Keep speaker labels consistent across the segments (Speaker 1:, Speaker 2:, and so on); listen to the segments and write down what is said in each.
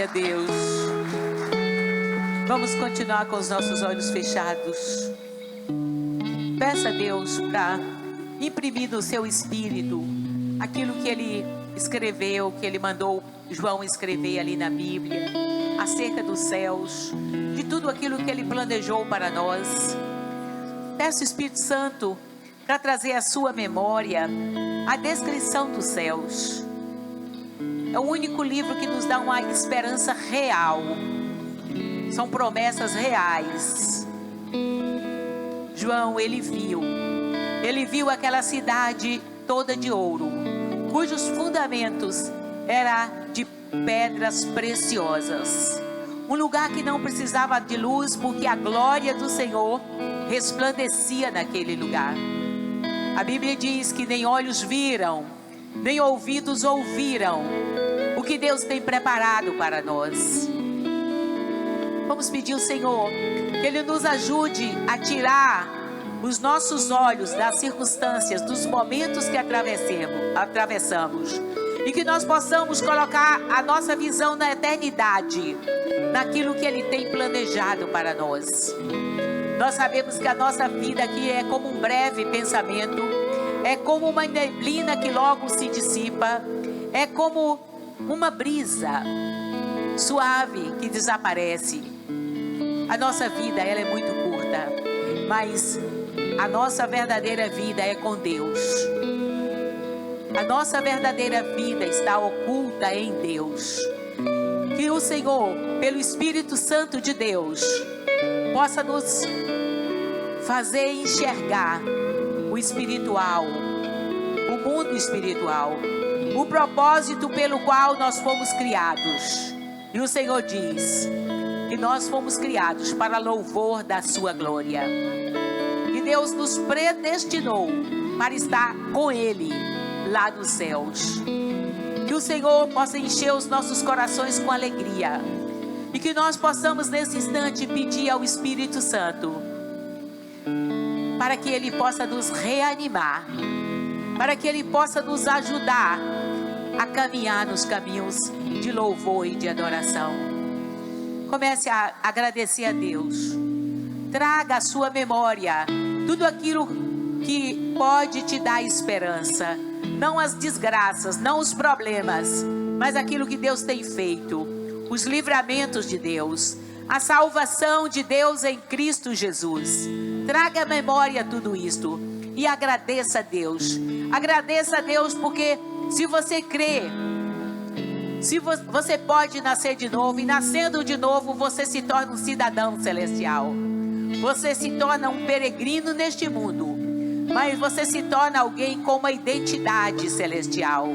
Speaker 1: Glória a Deus. Vamos continuar com os nossos olhos fechados. Peça a Deus para imprimir no seu espírito aquilo que Ele escreveu, que Ele mandou João escrever ali na Bíblia, acerca dos céus, de tudo aquilo que Ele planejou para nós. Peça o Espírito Santo para trazer à sua memória a descrição dos céus. É o único livro que nos dá uma esperança real. São promessas reais. João, ele viu aquela cidade toda de ouro, cujos fundamentos eram de pedras preciosas. Um lugar que não precisava de luz, porque a glória do Senhor resplandecia naquele lugar. A Bíblia diz que nem olhos viram, nem ouvidos ouviram o que Deus tem preparado para nós. Vamos pedir ao Senhor que Ele nos ajude a tirar os nossos olhos das circunstâncias, dos momentos que atravessamos, e que nós possamos colocar a nossa visão na eternidade, naquilo que Ele tem planejado para nós. Nós sabemos que a nossa vida aqui é como um breve pensamento, é como uma neblina que logo se dissipa, é como uma brisa suave que desaparece. A nossa vida, ela é muito curta, mas a nossa verdadeira vida é com Deus. A nossa verdadeira vida está oculta em Deus. Que o Senhor, pelo Espírito Santo de Deus, possa nos fazer enxergar o espiritual, o mundo espiritual, o propósito pelo qual nós fomos criados. E o Senhor diz que nós fomos criados para louvor da sua glória. E Deus nos predestinou para estar com Ele lá nos céus. Que o Senhor possa encher os nossos corações com alegria. E que nós possamos nesse instante pedir ao Espírito Santo para que Ele possa nos reanimar, para que Ele possa nos ajudar a caminhar nos caminhos de louvor e de adoração. Comece a agradecer a Deus. Traga à sua memória tudo aquilo que pode te dar esperança. Não as desgraças, não os problemas, mas aquilo que Deus tem feito. Os livramentos de Deus, a salvação de Deus em Cristo Jesus. Traga à memória tudo isto e agradeça a Deus. Agradeça a Deus porque se você crê, se você pode nascer de novo, e nascendo de novo você se torna um cidadão celestial. Você se torna um peregrino neste mundo, mas você se torna alguém com uma identidade celestial.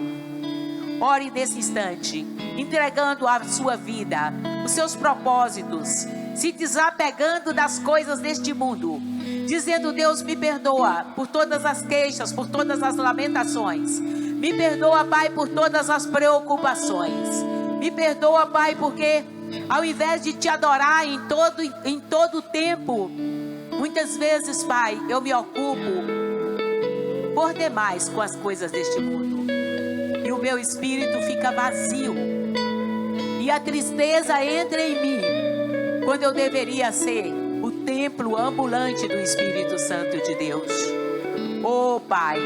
Speaker 1: Ore nesse instante, entregando a sua vida, os seus propósitos, se desapegando das coisas deste mundo, dizendo: Deus, me perdoa por todas as queixas, por todas as lamentações. Me perdoa, Pai, por todas as preocupações. Me perdoa, Pai, porque ao invés de te adorar em todo tempo, muitas vezes, Pai, eu me ocupo por demais com as coisas deste mundo. E o meu espírito fica vazio. E a tristeza entra em mim, quando eu deveria ser o templo ambulante do Espírito Santo de Deus. Oh, Pai,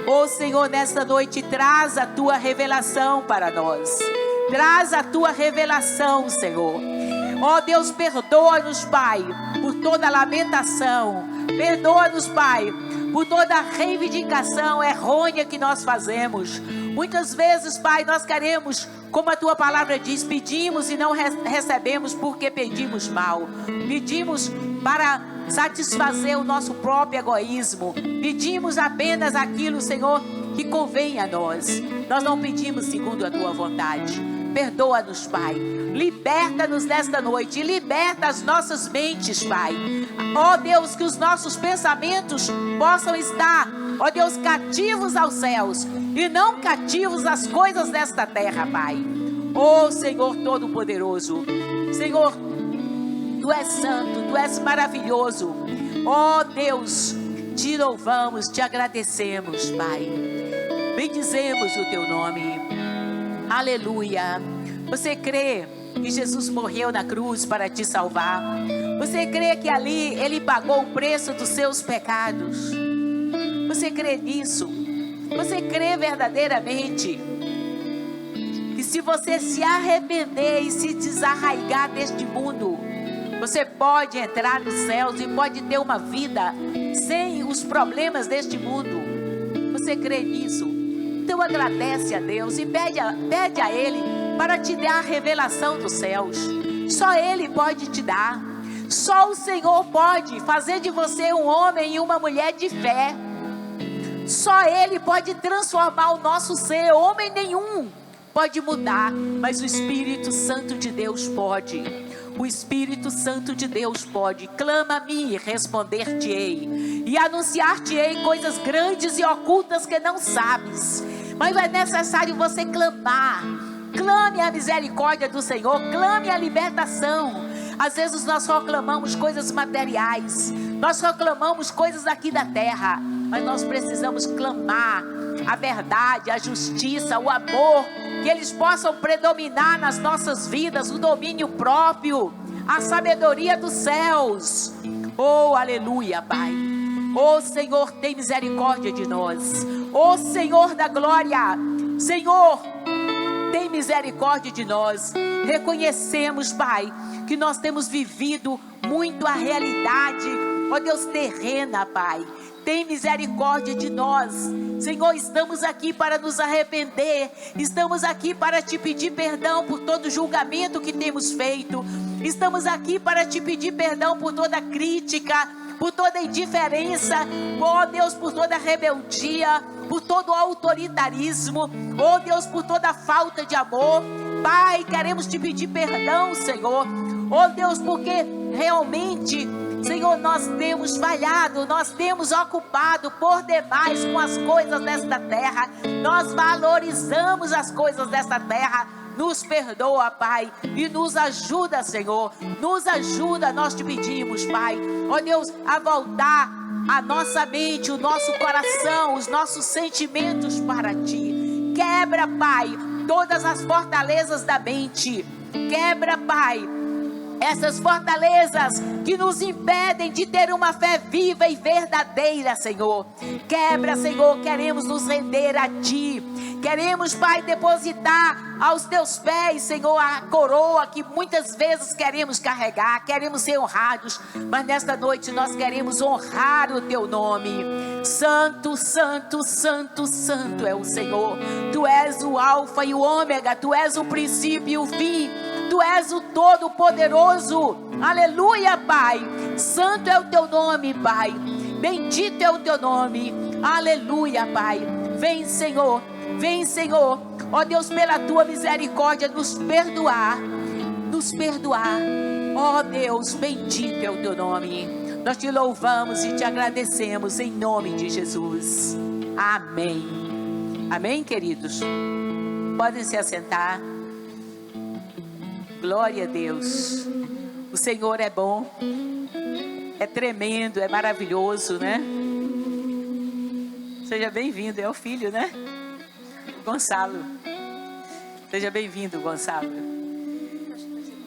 Speaker 1: oh, Senhor, nesta noite traz a Tua revelação para nós. Traz a Tua revelação, Senhor. Oh, Deus, perdoa-nos, Pai, por toda lamentação. Perdoa-nos, Pai, por toda reivindicação errônea que nós fazemos. Muitas vezes, Pai, nós queremos, como a Tua palavra diz, pedimos e não recebemos porque pedimos mal. Pedimos para satisfazer o nosso próprio egoísmo. Pedimos apenas aquilo, Senhor, que convém a nós. Nós não pedimos segundo a Tua vontade. Perdoa-nos, Pai. Liberta-nos nesta noite. Liberta as nossas mentes, Pai. Ó Deus, que os nossos pensamentos possam estar, ó Deus, cativos aos céus e não cativos às coisas desta terra, Pai. Ó Senhor Todo-Poderoso, Senhor, Tu és santo, Tu és maravilhoso. Ó Deus, te louvamos, te agradecemos, Pai. Bendizemos o Teu nome. Aleluia. Você crê que Jesus morreu na cruz para te salvar? Você crê que ali Ele pagou o preço dos seus pecados? Você crê nisso? Você crê verdadeiramente que se você se arrepender e se desarraigar deste mundo, você pode entrar nos céus e pode ter uma vida sem os problemas deste mundo? Você crê nisso? Então agradece a Deus e pede a Ele para te dar a revelação dos céus. Só Ele pode te dar. Só o Senhor pode fazer de você um homem e uma mulher de fé. Só Ele pode transformar o nosso ser. Homem nenhum pode mudar, mas o Espírito Santo de Deus pode. O Espírito Santo de Deus pode. Clama a mim e responder-te-ei, e anunciar-te-ei coisas grandes e ocultas que não sabes. Mas é necessário você clamar. Clame a misericórdia do Senhor, clame a libertação. Às vezes nós só clamamos coisas materiais, nós só clamamos coisas aqui da terra, mas nós precisamos clamar a verdade, a justiça, o amor, que eles possam predominar nas nossas vidas, o domínio próprio, a sabedoria dos céus. Oh, aleluia, Pai. Oh, Senhor, tem misericórdia de nós. Oh, Senhor da glória, Senhor, tem misericórdia de nós. Reconhecemos, Pai, que nós temos vivido muito a realidade, ó Deus, terrena, Pai. Tem misericórdia de nós. Senhor, estamos aqui para nos arrepender. Estamos aqui para te pedir perdão por todo julgamento que temos feito. Estamos aqui para te pedir perdão por toda crítica, por toda indiferença, ó Deus, por toda rebeldia, por todo autoritarismo, ó Deus, por toda falta de amor. Pai, queremos te pedir perdão, Senhor, ó Deus, porque realmente, Senhor, nós temos falhado, nós temos ocupado por demais com as coisas desta terra, nós valorizamos as coisas desta terra. Nos perdoa, Pai, e nos ajuda, Senhor, nos ajuda, nós te pedimos, Pai, ó Deus, a voltar a nossa mente, o nosso coração, os nossos sentimentos para Ti. Quebra, Pai, todas as fortalezas da mente. Quebra, Pai, essas fortalezas que nos impedem de ter uma fé viva e verdadeira, Senhor. Quebra, Senhor, queremos nos render a Ti. Queremos, Pai, depositar aos Teus pés, Senhor, a coroa que muitas vezes queremos carregar. Queremos ser honrados, mas nesta noite nós queremos honrar o Teu nome. Santo, Santo, Santo, Santo é o Senhor. Tu és o Alfa e o Ômega, Tu és o princípio e o fim. Tu és o Todo-Poderoso. Aleluia, Pai. Santo é o Teu nome, Pai. Bendito é o Teu nome. Aleluia, Pai. Vem, Senhor. Vem, Senhor. Ó Deus, pela Tua misericórdia, nos perdoar. Nos perdoar. Ó Deus, bendito é o Teu nome. Nós Te louvamos e Te agradecemos em nome de Jesus. Amém. Amém, queridos? Podem se assentar. Glória a Deus. O Senhor é bom, é tremendo, é maravilhoso, né? Seja bem-vindo, é o filho, né? Gonçalo. Seja bem-vindo, Gonçalo.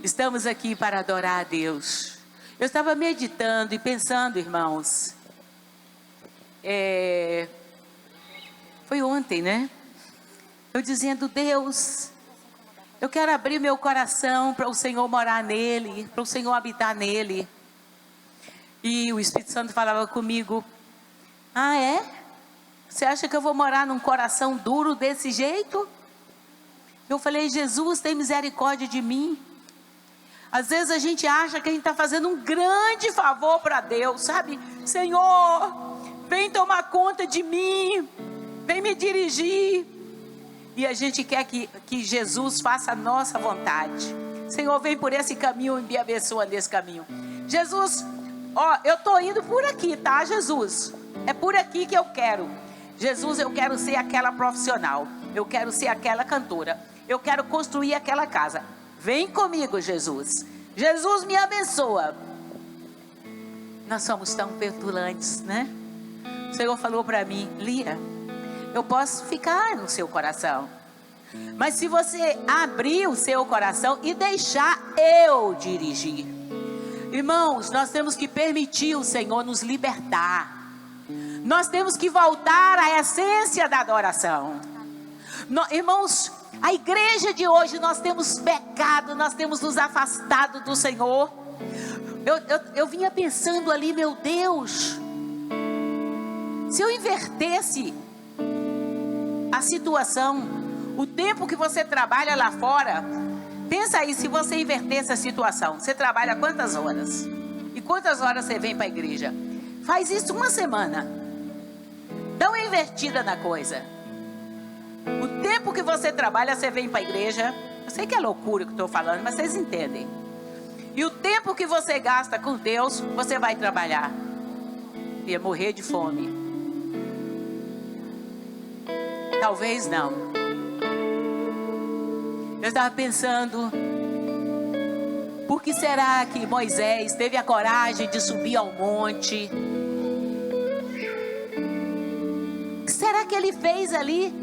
Speaker 1: Estamos aqui para adorar a Deus. Eu estava meditando e pensando, irmãos. Foi ontem, né? Eu dizendo, Deus, eu quero abrir meu coração para o Senhor morar nele, para o Senhor habitar nele. E o Espírito Santo falava comigo, ah, é? Você acha que eu vou morar num coração duro desse jeito? Eu falei, Jesus, tem misericórdia de mim. Às vezes a gente acha que a gente está fazendo um grande favor para Deus, sabe? Senhor, vem tomar conta de mim, vem me dirigir. E a gente quer que Jesus faça a nossa vontade. Senhor, vem por esse caminho e me abençoa nesse caminho. Jesus, ó, eu estou indo por aqui, tá, Jesus? É por aqui que eu quero. Jesus, eu quero ser aquela profissional. Eu quero ser aquela cantora. Eu quero construir aquela casa. Vem comigo, Jesus. Jesus, me abençoa. Nós somos tão petulantes, né? O Senhor falou para mim, Lia, eu posso ficar no seu coração, Mas se você abrir o seu coração e deixar eu dirigir. Irmãos, nós temos que permitir o Senhor nos libertar. Nós temos que voltar à essência da adoração. Irmãos, a igreja de hoje, nós temos pecado, nós temos nos afastado do Senhor. Eu vinha pensando ali, meu Deus, se eu invertesse a situação, o tempo que você trabalha lá fora, pensa aí, se você invertesse a situação, você trabalha quantas horas? E quantas horas você vem para a igreja? Faz isso uma semana. Dá uma invertida na coisa. O tempo que você trabalha, você vem para a igreja. Eu sei que é loucura que eu estou falando, mas vocês entendem. E o tempo que você gasta com Deus, você vai trabalhar. Ia morrer de fome. Talvez não. Eu estava pensando, por que será que Moisés teve a coragem de subir ao monte? O que será que ele fez ali?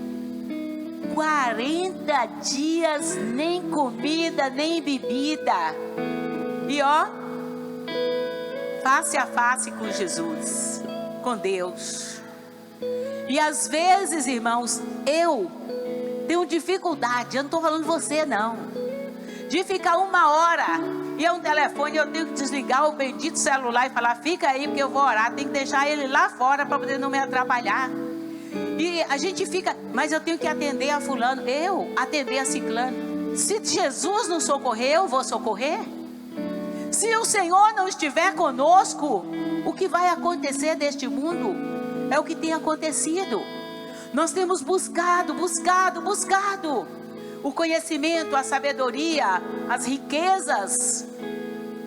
Speaker 1: 40 dias, nem comida, nem bebida. E ó, face a face com Jesus, com Deus. E às vezes, irmãos, eu tenho dificuldade, eu não estou falando de você não, de ficar uma hora e é um telefone, eu tenho que desligar o bendito celular e falar, fica aí porque eu vou orar, tem que deixar ele lá fora para poder não me atrapalhar. E a gente fica, mas eu tenho que atender a fulano, eu atender a ciclano. Se Jesus não socorrer, eu vou socorrer? Se o Senhor não estiver conosco, o que vai acontecer deste mundo é o que tem acontecido. Nós temos buscado o conhecimento, a sabedoria, as riquezas,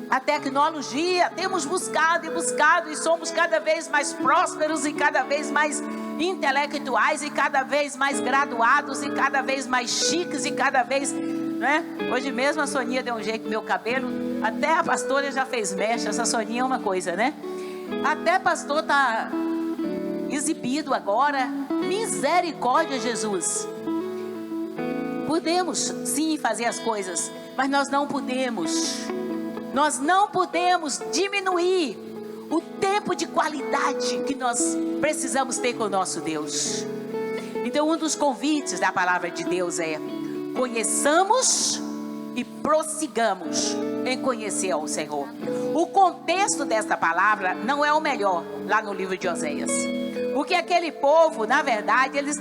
Speaker 1: a tecnologia. Temos buscado e somos cada vez mais prósperos e cada vez mais intelectuais e cada vez mais graduados e cada vez mais chiques e cada vez, né? Hoje mesmo a Soninha deu um jeito no meu cabelo, até a pastora já fez mecha. Essa Soninha é uma coisa, né? Até pastor tá exibido agora. Misericórdia, Jesus. Podemos sim fazer as coisas, mas nós não podemos diminuir o tempo de qualidade que nós precisamos ter com o nosso Deus. Então um dos convites da palavra de Deus é: conheçamos e prossigamos em conhecer ao Senhor. O contexto desta palavra não é o melhor lá no livro de Oséias, porque aquele povo, na verdade, eles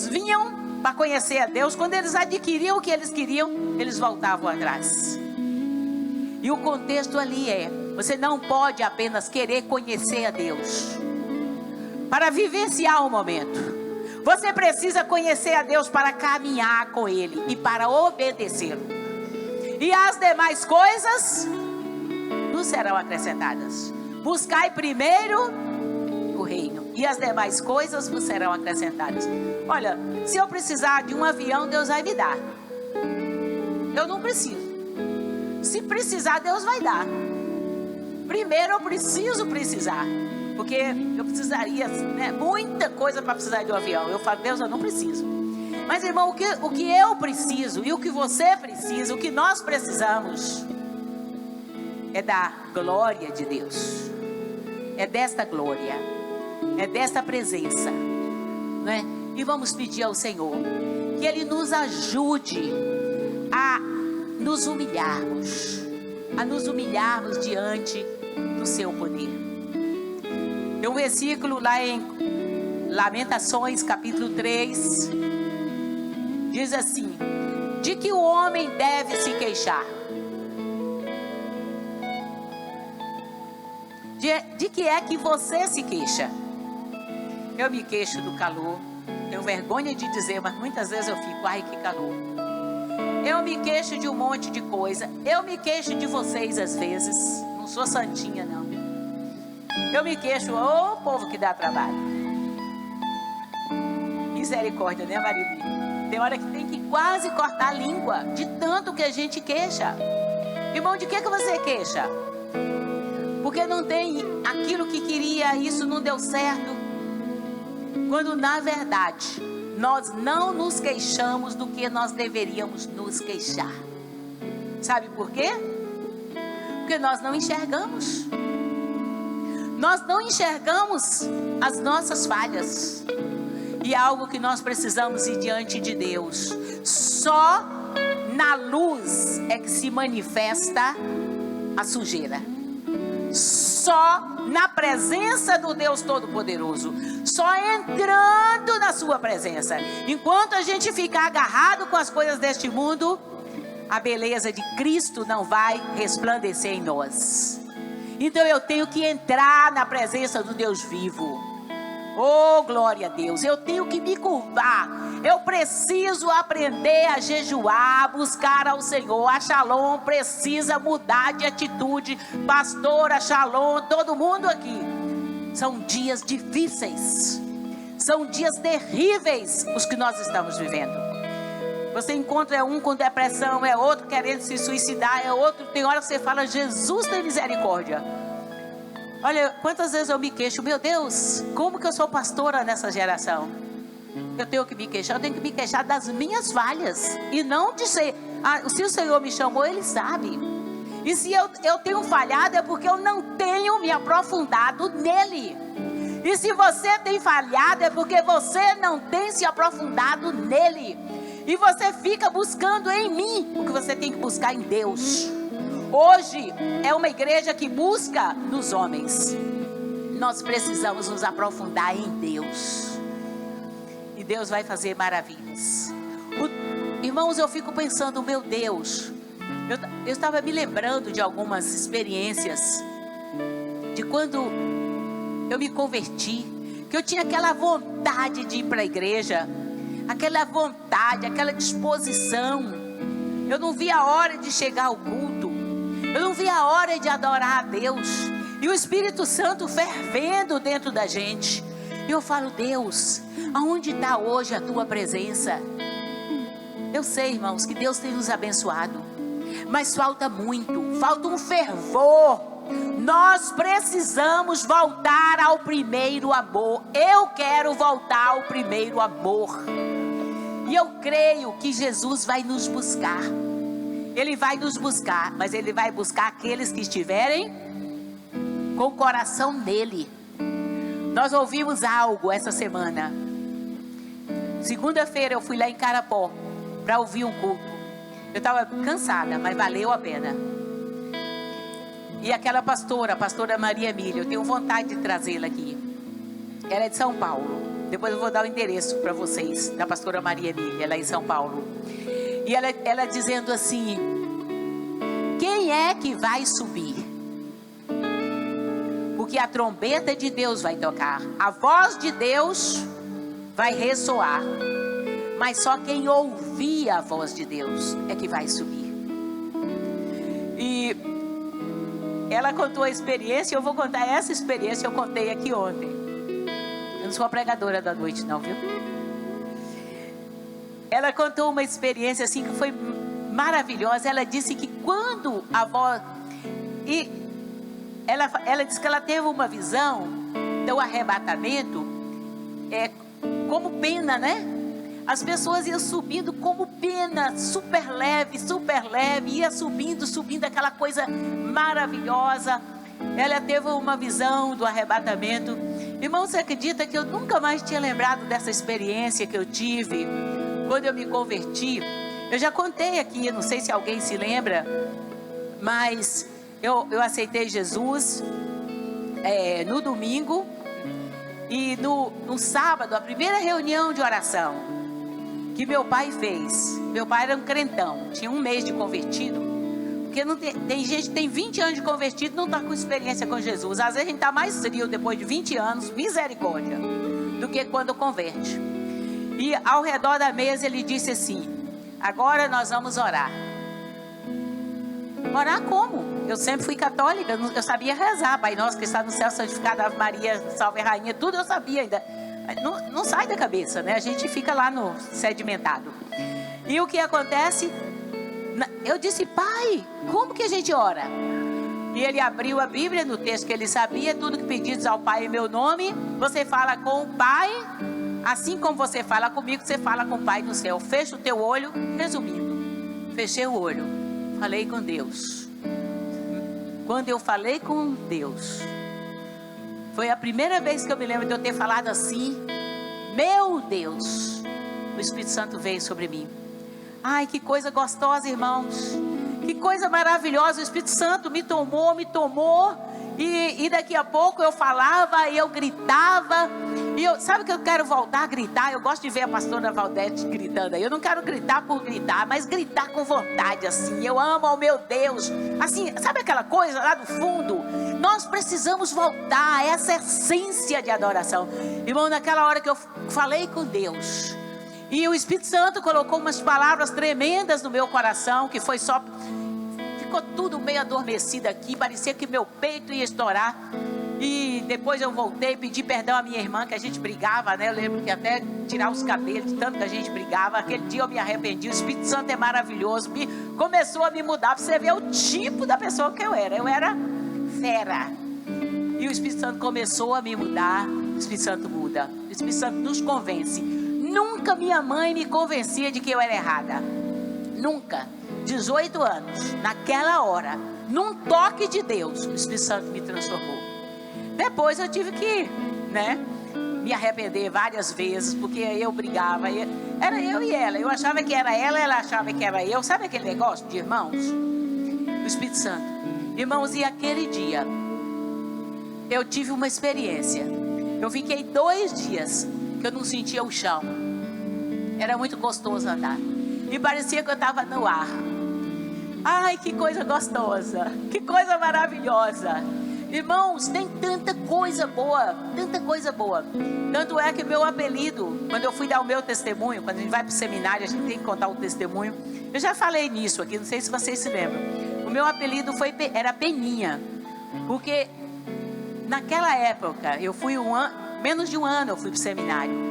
Speaker 1: vinham para conhecer a Deus. Quando eles adquiriam o que eles queriam, eles voltavam atrás. E o contexto ali é: você não pode apenas querer conhecer a Deus para vivenciar o momento. Você precisa conhecer a Deus para caminhar com Ele e para obedecê-lo. E as demais coisas nos serão acrescentadas. Buscai primeiro o reino, e as demais coisas vos serão acrescentadas. Olha, se eu precisar de um avião, Deus vai me dar. Eu não preciso. Se precisar, Deus vai dar. Primeiro eu preciso precisar, porque eu precisaria, né, muita coisa para precisar de um avião. Eu falo, Deus, eu não preciso. Mas irmão, o que eu preciso e o que você precisa, o que nós precisamos é da glória de Deus. É desta glória, é desta presença, né? E vamos pedir ao Senhor que Ele nos ajude a nos humilharmos diante do seu poder. Tem um versículo lá em Lamentações capítulo 3, diz assim: de que o homem deve se queixar? De que é que você se queixa? Eu me queixo do calor. Tenho vergonha de dizer, mas muitas vezes eu fico, ai que calor. Eu me queixo de um monte de coisa. Eu me queixo de vocês às vezes. Não sou santinha não. Eu me queixo, ô povo que dá trabalho. Misericórdia, né, Marilinha? Tem hora que tem que quase cortar a língua de tanto que a gente queixa. Irmão, de que você queixa? Porque não tem aquilo que queria, isso não deu certo. Quando na verdade nós não nos queixamos do que nós deveríamos nos queixar. Sabe por quê? Porque nós não enxergamos. Nós não enxergamos as nossas falhas. E é algo que nós precisamos ir diante de Deus. Só na luz é que se manifesta a sujeira. Só na presença do Deus Todo-Poderoso. Só entrando na sua presença. Enquanto a gente ficar agarrado com as coisas deste mundo, a beleza de Cristo não vai resplandecer em nós. Então eu tenho que entrar na presença do Deus vivo. Oh, glória a Deus. Eu tenho que me curvar. Eu preciso aprender a jejuar, buscar ao Senhor. A Shalom precisa mudar de atitude. Pastora Shalom, todo mundo aqui. São dias difíceis. São dias terríveis os que nós estamos vivendo. Você encontra um com depressão, é outro querendo se suicidar, é outro. Tem hora que você fala, Jesus tem misericórdia. Olha, quantas vezes eu me queixo, meu Deus, como que eu sou pastora nessa geração? Eu tenho que me queixar, eu tenho que me queixar das minhas falhas. E não de ser, se o Senhor me chamou, Ele sabe. E se eu tenho falhado, é porque eu não tenho me aprofundado nele. E se você tem falhado, é porque você não tem se aprofundado nele. E você fica buscando em mim o que você tem que buscar em Deus. Hoje é uma igreja que busca nos homens. Nós precisamos nos aprofundar em Deus. E Deus vai fazer maravilhas. Irmãos, eu fico pensando, meu Deus, eu estava me lembrando de algumas experiências de quando eu me converti, que eu tinha aquela vontade de ir para a igreja, aquela vontade, aquela disposição. Eu não via a hora de chegar ao culto. Eu não via a hora de adorar a Deus. E o Espírito Santo fervendo dentro da gente. E eu falo, Deus, aonde está hoje a tua presença? Eu sei, irmãos, que Deus tem nos abençoado. Mas falta muito, falta um fervor. Nós precisamos voltar ao primeiro amor. Eu quero voltar ao primeiro amor. E eu creio que Jesus vai nos buscar. Ele vai nos buscar, mas Ele vai buscar aqueles que estiverem com o coração nele. Nós ouvimos algo essa semana. Segunda-feira eu fui lá em Carapó para ouvir um culto. Eu estava cansada, mas valeu a pena. E aquela pastora, a pastora Maria Emília, eu tenho vontade de trazê-la aqui. Ela é de São Paulo. Depois eu vou dar o endereço para vocês, da pastora Maria Emília, lá em São Paulo. E ela dizendo assim, quem é que vai subir? Porque a trombeta de Deus vai tocar, a voz de Deus vai ressoar, mas só quem ouvir a voz de Deus é que vai subir. E ela contou a experiência, eu vou contar essa experiência, eu contei aqui ontem. Eu não sou a pregadora da noite não, viu? Ela contou uma experiência assim que foi maravilhosa. Ela disse que quando a voz... E ela disse que ela teve uma visão do arrebatamento, como pena, né? As pessoas iam subindo como pena, super leve, ia subindo aquela coisa maravilhosa. Ela teve uma visão do arrebatamento. Irmão, você acredita que eu nunca mais tinha lembrado dessa experiência que eu tive quando eu me converti? Eu já contei aqui, não sei se alguém se lembra, mas eu aceitei Jesus no domingo. E no sábado, a primeira reunião de oração que meu pai fez, meu pai era um crentão, tinha 1 mês de convertido, porque não tem gente que tem 20 anos de convertido e não está com experiência com Jesus. Às vezes a gente está mais frio depois de 20 anos, misericórdia, do que quando converte. E ao redor da mesa ele disse assim, agora nós vamos orar. Orar como? Eu sempre fui católica, eu sabia rezar, Pai Nosso que está no céu, santificado, Ave Maria, salve Rainha, tudo eu sabia ainda. Não sai da cabeça, né? A gente fica lá no sedimentado. E o que acontece? Eu disse, pai, como que a gente ora? E ele abriu a Bíblia no texto que ele sabia, tudo que pedires ao Pai em meu nome, você fala com o Pai Assim como você fala comigo, você fala com o Pai do céu. Fecha o teu olho, resumindo. Fechei o olho, falei com Deus. Quando eu falei com Deus, foi a primeira vez que eu me lembro de eu ter falado assim. Meu Deus, o Espírito Santo veio sobre mim. Ai, que coisa gostosa, irmãos. Que coisa maravilhosa. O Espírito Santo me tomou. E daqui a pouco eu falava, eu gritava. Sabe que eu quero voltar a gritar? Eu gosto de ver a pastora Valdete gritando aí. Eu não quero gritar por gritar, mas gritar com vontade assim. Eu amo ao meu Deus. Assim, sabe aquela coisa lá do fundo? Nós precisamos voltar a essa essência de adoração. Irmão, naquela hora que eu falei com Deus, e o Espírito Santo colocou umas palavras tremendas no meu coração, que foi só... Ficou tudo meio adormecido aqui, parecia que meu peito ia estourar. E depois eu voltei, pedi perdão à minha irmã, que a gente brigava, né? Eu lembro que até tirar os cabelos, de tanto que a gente brigava. Aquele dia eu me arrependi. O Espírito Santo é maravilhoso. Começou a me mudar, para você ver o tipo da pessoa que eu era. Eu era fera. E o Espírito Santo começou a me mudar. O Espírito Santo muda. O Espírito Santo nos convence. Nunca minha mãe me convencia de que eu era errada. Nunca. 18 anos, naquela hora, num toque de Deus, o Espírito Santo me transformou. Depois eu tive que, me arrepender várias vezes, porque eu brigava, era eu e ela. Eu achava que era ela achava que era eu. Sabe aquele negócio de irmãos? O Espírito Santo. Irmãos, e aquele dia, eu tive uma experiência. Eu fiquei 2 dias que eu não sentia o chão. Era muito gostoso andar. E parecia que eu estava no ar. Ai, que coisa gostosa. Que coisa maravilhosa. Irmãos, tem tanta coisa boa. Tanta coisa boa. Tanto é que meu apelido, quando eu fui dar o meu testemunho, quando a gente vai para o seminário, a gente tem que contar o testemunho. Eu já falei nisso aqui, não sei se vocês se lembram. O meu apelido era Peninha. Porque naquela época, eu fui menos de um ano eu fui para o seminário.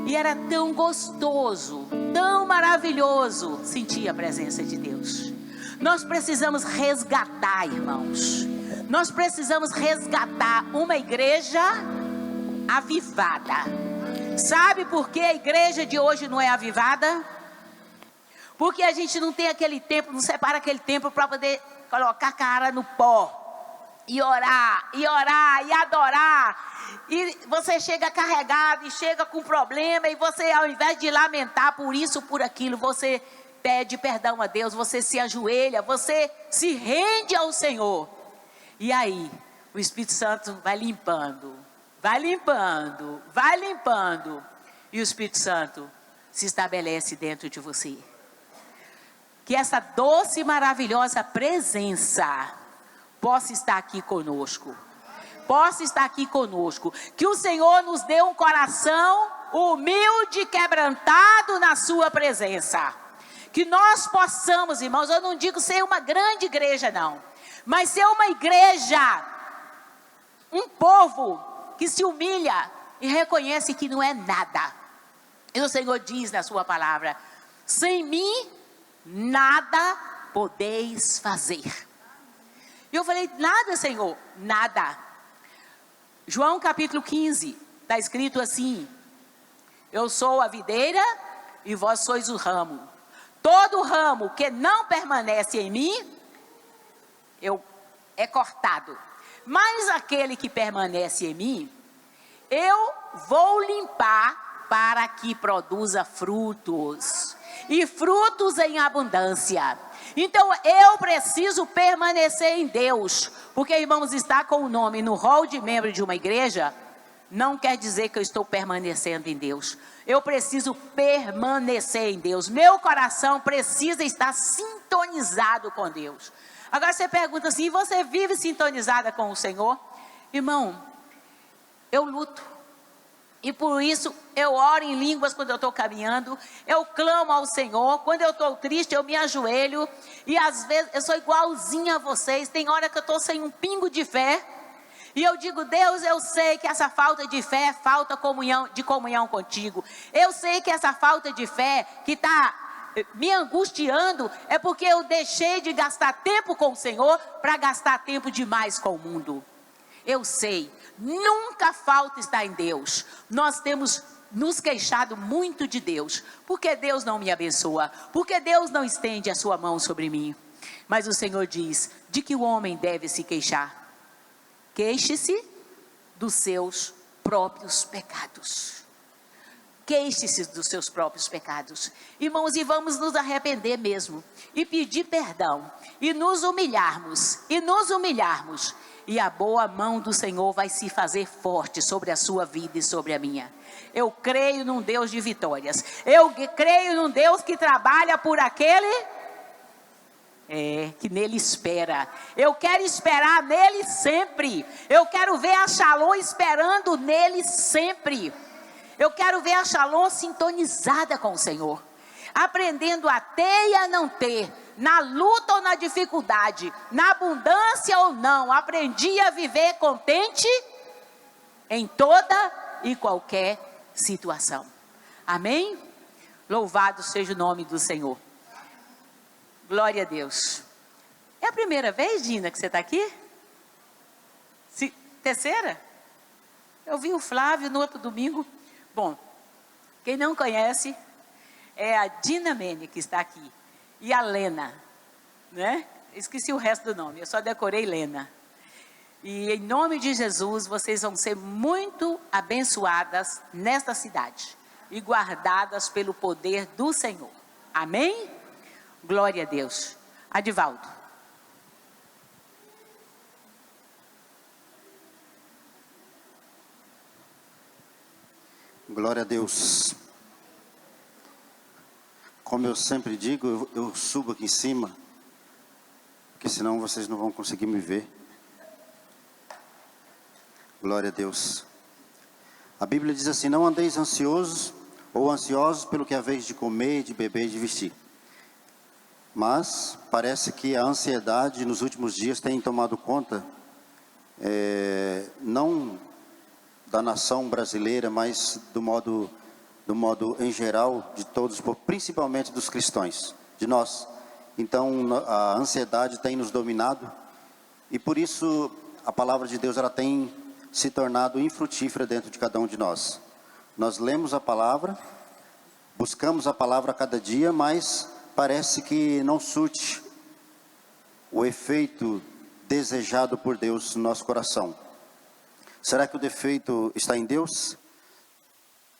Speaker 1: E era tão gostoso, tão maravilhoso sentir a presença de Deus. Nós precisamos resgatar, irmãos. Nós precisamos resgatar uma igreja avivada. Sabe por que a igreja de hoje não é avivada? Porque a gente não tem aquele tempo, não separa aquele tempo para poder colocar a cara no pó. E orar, e adorar. E você chega carregado e chega com problema. E você, ao invés de lamentar por isso, por aquilo, você pede perdão a Deus. Você se ajoelha, você se rende ao Senhor. E aí, o Espírito Santo vai limpando. Vai limpando, vai limpando. E o Espírito Santo se estabelece dentro de você. Que essa doce e maravilhosa presença possa estar aqui conosco. Possa estar aqui conosco. Que o Senhor nos dê um coração humilde e quebrantado na sua presença. Que nós possamos, irmãos, eu não digo ser uma grande igreja não, mas ser uma igreja, um povo que se humilha e reconhece que não é nada. E o Senhor diz na sua palavra: sem mim nada podeis fazer. E eu falei: nada, Senhor, nada. João capítulo 15, está escrito assim: eu sou a videira e vós sois o ramo. Todo ramo que não permanece em mim, é cortado. Mas aquele que permanece em mim, eu vou limpar para que produza frutos. E frutos em abundância. Então eu preciso permanecer em Deus. Porque, irmãos, estar com o nome no rol de membro de uma igreja não quer dizer que eu estou permanecendo em Deus. Eu preciso permanecer em Deus. Meu coração precisa estar sintonizado com Deus. Agora você pergunta assim: você vive sintonizada com o Senhor? Irmão, eu luto. E por isso eu oro em línguas quando eu estou caminhando. Eu clamo ao Senhor. Quando eu estou triste, eu me ajoelho. E às vezes eu sou igualzinha a vocês. Tem hora que eu estou sem um pingo de fé. E eu digo: Deus, eu sei que essa falta de fé é falta de comunhão contigo. Eu sei que essa falta de fé que está me angustiando é porque eu deixei de gastar tempo com o Senhor para gastar tempo demais com o mundo. Eu sei, nunca falta estar em Deus. Nós temos nos queixado muito de Deus. Por que Deus não me abençoa? Por que Deus não estende a sua mão sobre mim? Mas o Senhor diz, de que o homem deve se queixar? Queixe-se dos seus próprios pecados. Queixe-se dos seus próprios pecados. Irmãos, e vamos nos arrepender mesmo. E pedir perdão. E nos humilharmos. E a boa mão do Senhor vai se fazer forte sobre a sua vida e sobre a minha. Eu creio num Deus de vitórias. Eu creio num Deus que trabalha por aquele que nele espera. Eu quero esperar nele sempre. Eu quero ver a Shalom esperando nele sempre. Eu quero ver a Shalom sintonizada com o Senhor. Aprendendo a ter e a não ter. Na luta ou na dificuldade. Na abundância ou não. Aprendi a viver contente em toda e qualquer situação. Amém? Louvado seja o nome do Senhor. Glória a Deus. É a primeira vez, Dina, que você está aqui? Terceira? Eu vi o Flávio no outro domingo. Bom, quem não conhece, é a Dina Mene que está aqui. E a Lena, né? Esqueci o resto do nome, eu só decorei Lena. E em nome de Jesus, vocês vão ser muito abençoadas nesta cidade. E guardadas pelo poder do Senhor. Amém? Glória a Deus. Adivaldo.
Speaker 2: Glória a Deus. Como eu sempre digo, eu subo aqui em cima, porque senão vocês não vão conseguir me ver. Glória a Deus. A Bíblia diz assim: não andeis ansiosos ou ansiosos pelo que haveis de comer, de beber e de vestir. Mas parece que a ansiedade nos últimos dias tem tomado conta, não da nação brasileira, mas do modo em geral de todos, principalmente dos cristãos, de nós. Então a ansiedade tem nos dominado e por isso a palavra de Deus ela tem se tornado infrutífera dentro de cada um de nós. Nós lemos a palavra, buscamos a palavra a cada dia, mas parece que não surte o efeito desejado por Deus no nosso coração. Será que o defeito está em Deus?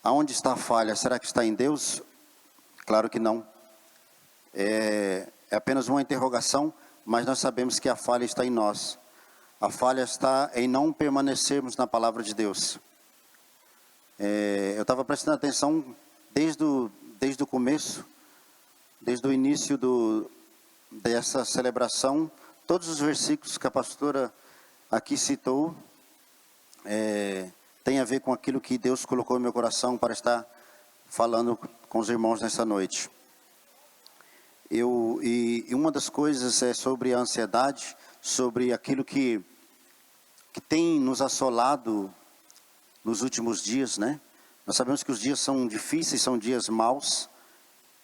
Speaker 2: Aonde está a falha? Será que está em Deus? Claro que não. É apenas uma interrogação, mas nós sabemos que a falha está em nós. A falha está em não permanecermos na palavra de Deus. Eu estava prestando atenção desde o começo, desde o início dessa celebração, todos os versículos que a pastora aqui citou, tem a ver com aquilo que Deus colocou no meu coração para estar falando com os irmãos nessa noite. E uma das coisas é sobre a ansiedade, sobre aquilo que tem nos assolado nos últimos dias, né? Nós sabemos que os dias são difíceis, são dias maus,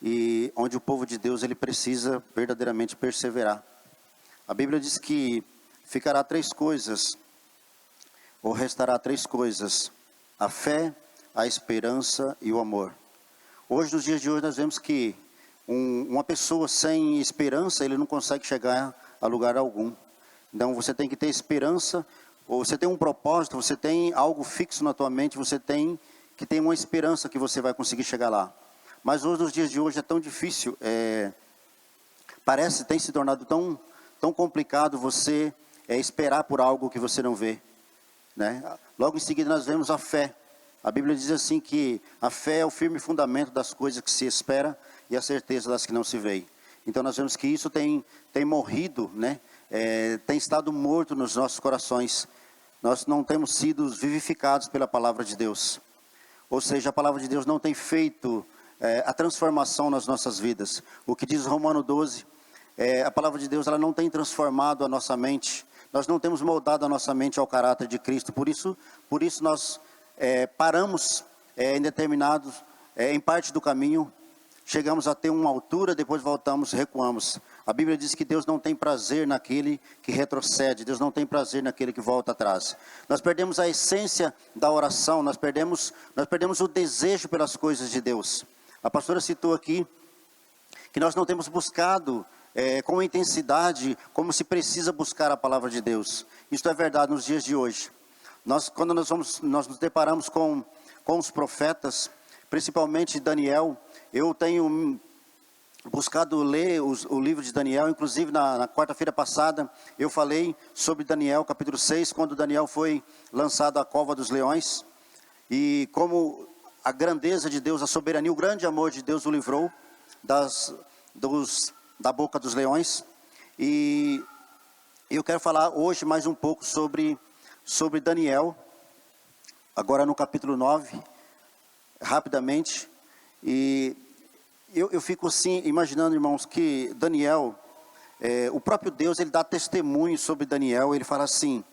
Speaker 2: e onde o povo de Deus ele precisa verdadeiramente perseverar. A Bíblia diz que ficará 3 coisas, ou restará 3 coisas: a fé, a esperança e o amor. Hoje, nos dias de hoje, nós vemos que uma pessoa sem esperança, ele não consegue chegar a lugar algum. Então você tem que ter esperança, ou você tem um propósito, você tem algo fixo na tua mente, você tem que ter uma esperança que você vai conseguir chegar lá. Mas hoje, nos dias de hoje, é tão difícil, tem se tornado tão complicado você esperar por algo que você não vê, né? Logo em seguida nós vemos a fé. A Bíblia diz assim que a fé é o firme fundamento das coisas que se espera e a certeza das que não se vê. Então nós vemos que isso tem morrido, né? Tem estado morto nos nossos corações. Nós não temos sido vivificados pela palavra de Deus. Ou seja, a palavra de Deus não tem feito a transformação nas nossas vidas. O que diz Romano 12, a palavra de Deus ela não tem transformado a nossa mente. Nós não temos moldado a nossa mente ao caráter de Cristo. Por isso nós paramos em parte do caminho. chegamos a ter uma altura, depois voltamos, recuamos. A Bíblia diz que Deus não tem prazer naquele que retrocede, Deus não tem prazer naquele que volta atrás. Nós perdemos a essência da oração, nós perdemos o desejo pelas coisas de Deus. A pastora citou aqui que nós não temos buscado com intensidade como se precisa buscar a palavra de Deus. Isso é verdade nos dias de hoje. Quando nós nos deparamos com os profetas, principalmente Daniel, eu tenho buscado ler o livro de Daniel. Inclusive na quarta-feira passada eu falei sobre Daniel capítulo 6, quando Daniel foi lançado à cova dos leões, e como a grandeza de Deus, a soberania, o grande amor de Deus o livrou da boca dos leões. E eu quero falar hoje mais um pouco sobre Daniel, agora no capítulo 9, rapidamente. E eu fico assim, imaginando, irmãos, que Daniel, o próprio Deus, ele dá testemunho sobre Daniel. Ele fala assim,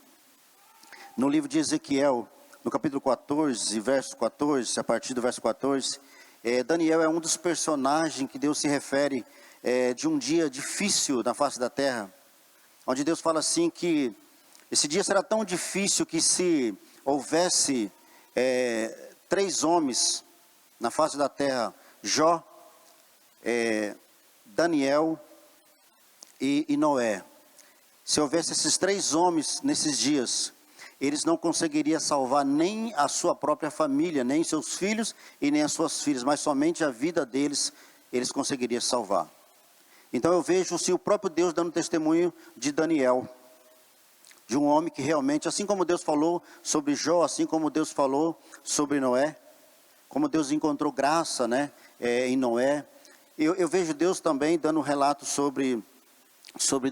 Speaker 2: no livro de Ezequiel, no capítulo 14, verso 14, a partir do verso 14, Daniel é um dos personagens que Deus se refere de um dia difícil na face da terra, onde Deus fala assim que esse dia será tão difícil que se houvesse 3 homens na face da terra, Jó, Daniel e Noé, se houvesse esses 3 homens nesses dias, eles não conseguiriam salvar nem a sua própria família, nem seus filhos e nem as suas filhas, mas somente a vida deles eles conseguiriam salvar. Então eu vejo assim, o próprio Deus dando testemunho de Daniel, de um homem que realmente, assim como Deus falou sobre Jó, assim como Deus falou sobre Noé, como Deus encontrou graça, né, em Noé, eu vejo Deus também dando um relato sobre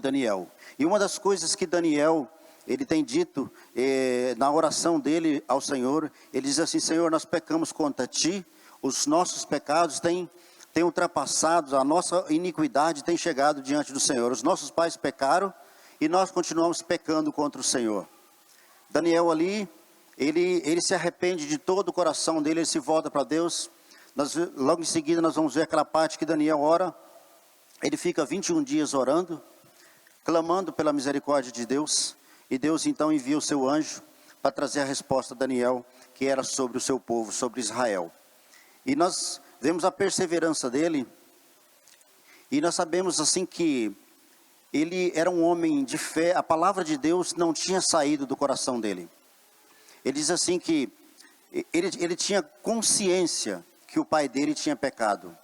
Speaker 2: Daniel. E uma das coisas que Daniel, ele tem dito na oração dele ao Senhor, ele diz assim: Senhor, nós pecamos contra ti, os nossos pecados têm ultrapassado, a nossa iniquidade tem chegado diante do Senhor. Os nossos pais pecaram e nós continuamos pecando contra o Senhor. Daniel ali, ele se arrepende de todo o coração dele, ele se volta para Deus. Logo em seguida nós vamos ver aquela parte que Daniel ora. Ele fica 21 dias orando, clamando pela misericórdia de Deus. E Deus então envia o seu anjo para trazer a resposta a Daniel, que era sobre o seu povo, sobre Israel. E nós vemos a perseverança dele. E nós sabemos assim que ele era um homem de fé. A palavra de Deus não tinha saído do coração dele. Ele diz assim que ele tinha consciência que o pai dele tinha pecado.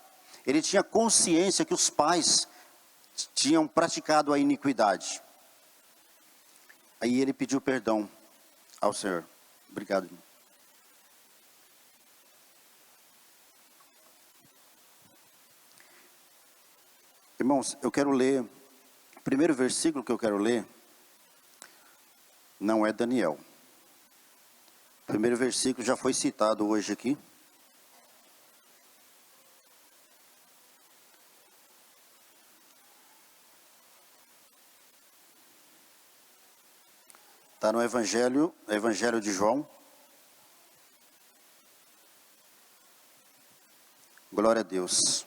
Speaker 2: Ele tinha consciência que os pais tinham praticado a iniquidade. Aí ele pediu perdão ao Senhor. Obrigado, irmão. Irmãos, eu quero ler, o primeiro versículo que eu quero ler, não é Daniel. O primeiro versículo já foi citado hoje aqui. Está no Evangelho de João. Glória a Deus.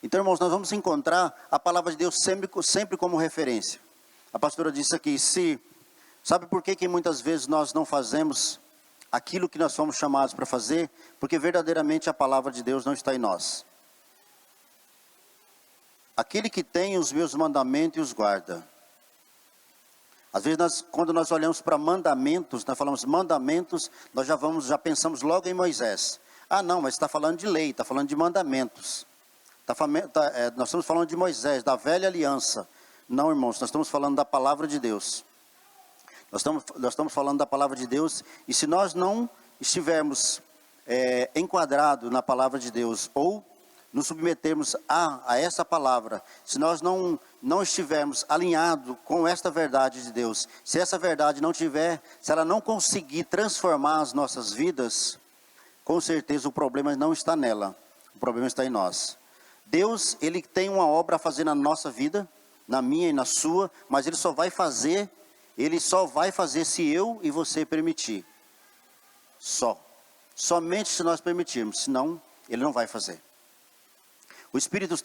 Speaker 2: Então, irmãos, nós vamos encontrar a palavra de Deus sempre como referência. A pastora disse aqui, sabe por que muitas vezes nós não fazemos aquilo que nós fomos chamados para fazer? Porque verdadeiramente a palavra de Deus não está em nós. Aquele que tem os meus mandamentos e os guarda. Às vezes, quando nós olhamos para mandamentos, nós falamos mandamentos, nós já pensamos logo em Moisés. Ah, não, mas está falando de lei, está falando de mandamentos. Nós estamos falando de Moisés, da velha aliança. Não, irmãos, nós estamos falando da palavra de Deus. Nós estamos falando da palavra de Deus, e se nós não estivermos enquadrados na palavra de Deus, ou nos submetermos a essa palavra, se nós não estivermos alinhados com esta verdade de Deus, se essa verdade se ela não conseguir transformar as nossas vidas, com certeza o problema não está nela, o problema está em nós. Deus, Ele tem uma obra a fazer na nossa vida, na minha e na sua, mas Ele só vai fazer se eu e você permitir. Somente se nós permitirmos, senão Ele não vai fazer.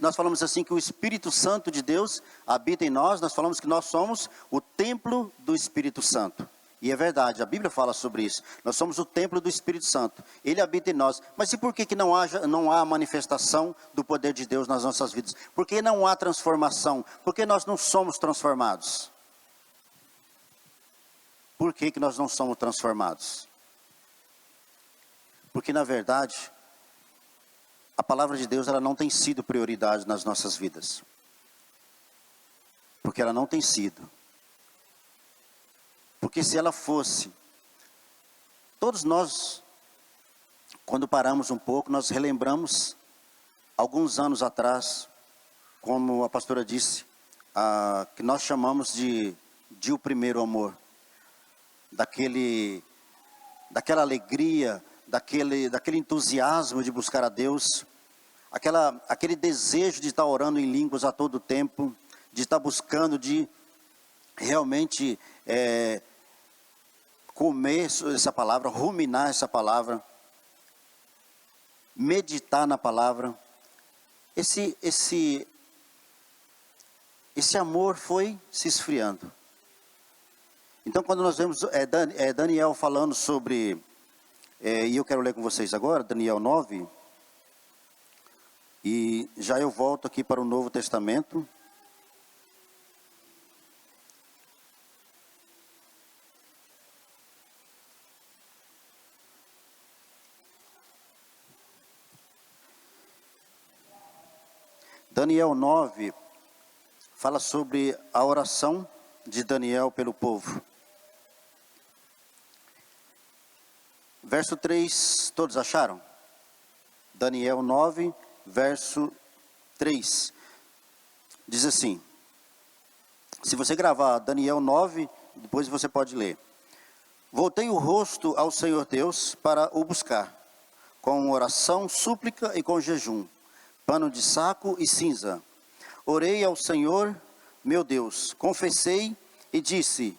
Speaker 2: Nós falamos assim que o Espírito Santo de Deus habita em nós, nós falamos que nós somos o templo do Espírito Santo. E é verdade, a Bíblia fala sobre isso. Nós somos o templo do Espírito Santo. Ele habita em nós. Mas e por que não há manifestação do poder de Deus nas nossas vidas? Por que não há transformação? Por que nós não somos transformados? Por que nós não somos transformados? Porque na verdade, a palavra de Deus ela não tem sido prioridade nas nossas vidas. Porque ela não tem sido. Porque se ela fosse, todos nós, quando paramos um pouco, nós relembramos alguns anos atrás, como a pastora disse, que nós chamamos de o primeiro amor. Daquela alegria, daquele entusiasmo de buscar a Deus, aquele desejo de estar orando em línguas a todo tempo, de estar buscando, de realmente comer essa palavra, ruminar essa palavra, meditar na palavra. Esse amor foi se esfriando. Então, quando nós vemos Daniel falando sobre, e eu quero ler com vocês agora, Daniel 9, e já eu volto aqui para o Novo Testamento. Daniel 9 fala sobre a oração de Daniel pelo povo. Verso 3, todos acharam? Daniel 9, verso 3. Diz assim, se você gravar Daniel 9, depois você pode ler. Voltei o rosto ao Senhor Deus para o buscar, com oração, súplica e com jejum, pano de saco e cinza. Orei ao Senhor, meu Deus, confessei e disse,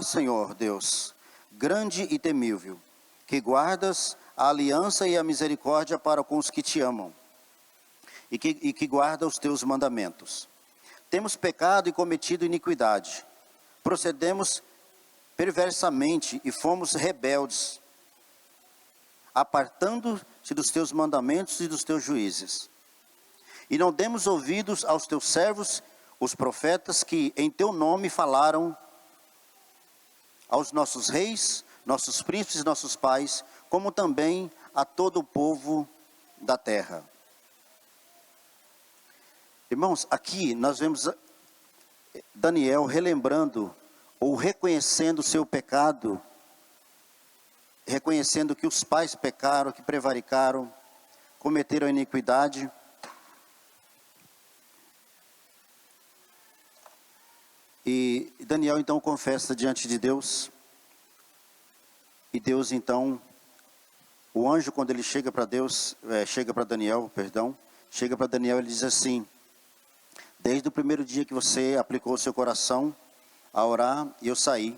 Speaker 2: Senhor Deus, grande e temível, que guardas a aliança e a misericórdia para com os que te amam, e que guarda os teus mandamentos. Temos pecado e cometido iniquidade, procedemos perversamente e fomos rebeldes, apartando-se dos teus mandamentos e dos teus juízes. E não demos ouvidos aos teus servos, os profetas, que em teu nome falaram aos nossos reis, nossos príncipes e nossos pais, como também a todo o povo da terra. Irmãos, aqui nós vemos Daniel relembrando ou reconhecendo o seu pecado, reconhecendo que os pais pecaram, que prevaricaram, cometeram iniquidade. E Daniel então confessa diante de Deus. E Deus então, o anjo quando ele chega para Daniel, ele diz assim, desde o primeiro dia que você aplicou o seu coração a orar, eu saí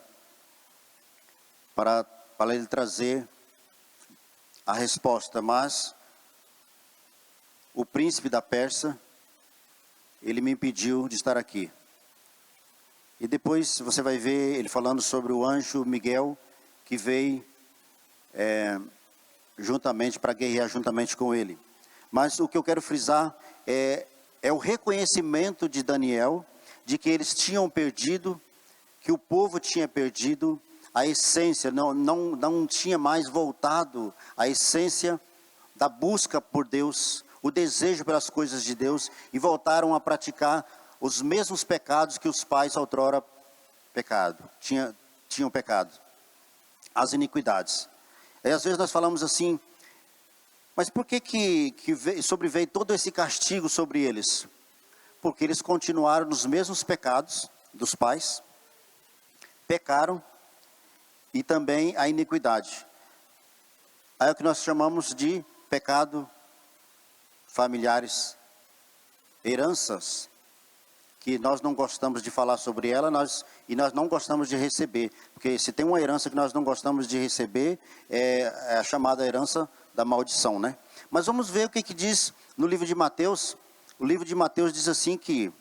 Speaker 2: para ele trazer a resposta, mas o príncipe da Pérsia, ele me impediu de estar aqui. E depois você vai ver ele falando sobre o anjo Miguel, que veio juntamente para guerrear juntamente com ele. Mas o que eu quero frisar é o reconhecimento de Daniel, de que eles tinham perdido, que o povo tinha perdido a essência, não tinha mais voltado a essência da busca por Deus, o desejo pelas coisas de Deus, e voltaram a praticar os mesmos pecados que os pais outrora tinham pecado, as iniquidades. E às vezes nós falamos assim, mas por que sobreveio todo esse castigo sobre eles? Porque eles continuaram nos mesmos pecados dos pais, pecaram, e também a iniquidade. Aí é o que nós chamamos de pecado familiares, heranças, que nós não gostamos de falar sobre ela, e nós não gostamos de receber, porque se tem uma herança que nós não gostamos de receber, é a chamada herança da maldição, né? Mas vamos ver o que diz no livro de Mateus, O livro de Mateus diz assim que,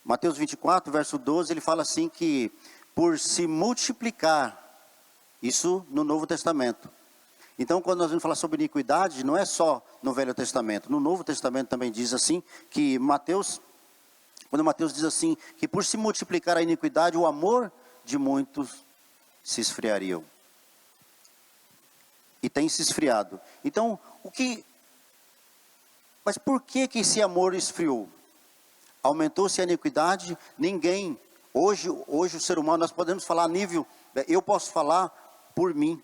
Speaker 2: Mateus 24, verso 12, ele fala assim que por se multiplicar, isso no Novo Testamento. Então, quando nós vamos falar sobre iniquidade, não é só no Velho Testamento. No Novo Testamento também diz assim, que quando Mateus diz assim, que por se multiplicar a iniquidade, o amor de muitos se esfriariam. E tem se esfriado. Então, mas por que esse amor esfriou? Aumentou-se a iniquidade, hoje o ser humano, nós podemos falar a nível, eu posso falar por mim.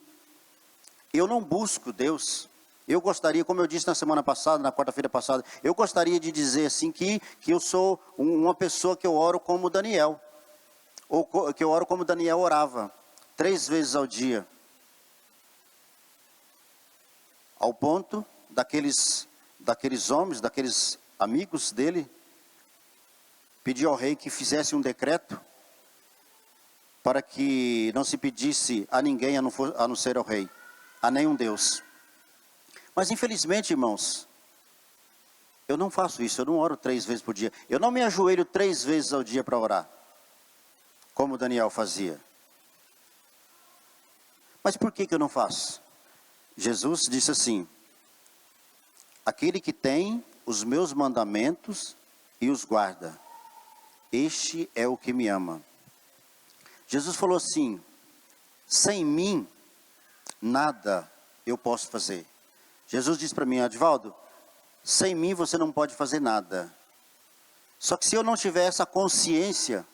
Speaker 2: Eu não busco Deus. Eu gostaria, como eu disse na semana passada, na quarta-feira passada, eu gostaria de dizer assim que eu sou uma pessoa que eu oro como Daniel. Ou que eu oro como Daniel orava, 3 vezes ao dia. Ao ponto daqueles homens, daqueles amigos dele, pedir ao rei que fizesse um decreto para que não se pedisse a ninguém a não ser ao rei, a nenhum Deus. Mas infelizmente, irmãos, eu não faço isso, eu não oro 3 vezes por dia. Eu não me ajoelho 3 vezes ao dia para orar, como Daniel fazia. Mas por que eu não faço? Jesus disse assim: aquele que tem os meus mandamentos e os guarda, este é o que me ama. Jesus falou assim: sem mim, nada eu posso fazer. Jesus disse para mim: Adivaldo, sem mim você não pode fazer nada. Só que se eu não tiver essa consciência,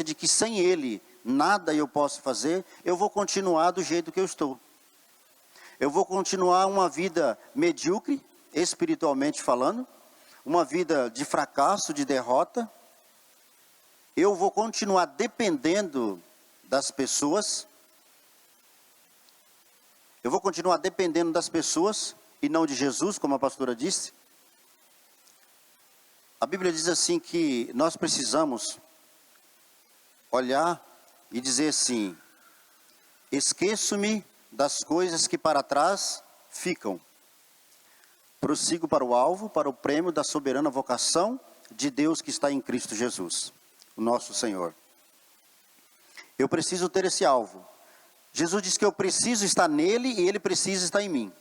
Speaker 2: de que sem Ele nada eu posso fazer, eu vou continuar do jeito que eu estou. Eu vou continuar uma vida medíocre, espiritualmente falando, uma vida de fracasso, de derrota. Eu vou continuar dependendo das pessoas. Eu vou continuar dependendo das pessoas e não de Jesus, como a pastora disse. A Bíblia diz assim que nós precisamos olhar e dizer assim: esqueço-me das coisas que para trás ficam. Prossigo para o alvo, para o prêmio da soberana vocação de Deus que está em Cristo Jesus, o nosso Senhor. Eu preciso ter esse alvo. Jesus diz que eu preciso estar nele e ele precisa estar em mim.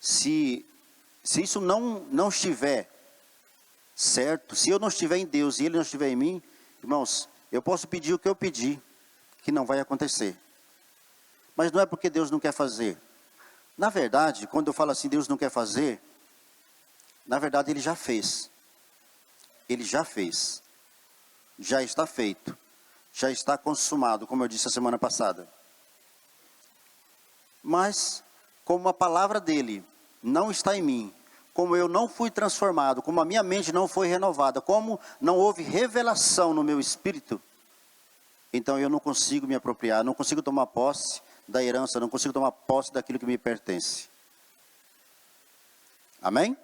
Speaker 2: Se isso não estiver certo, se eu não estiver em Deus e ele não estiver em mim, irmãos, eu posso pedir o que eu pedi, que não vai acontecer. Mas não é porque Deus não quer fazer. Na verdade, quando eu falo assim, Deus não quer fazer, na verdade Ele já fez. Ele já fez. Já está feito. Já está consumado, como eu disse a semana passada. Mas, como a palavra dEle não está em mim, como eu não fui transformado, como a minha mente não foi renovada, como não houve revelação no meu espírito, então eu não consigo me apropriar, não consigo tomar posse da herança, não consigo tomar posse daquilo que me pertence. Amém?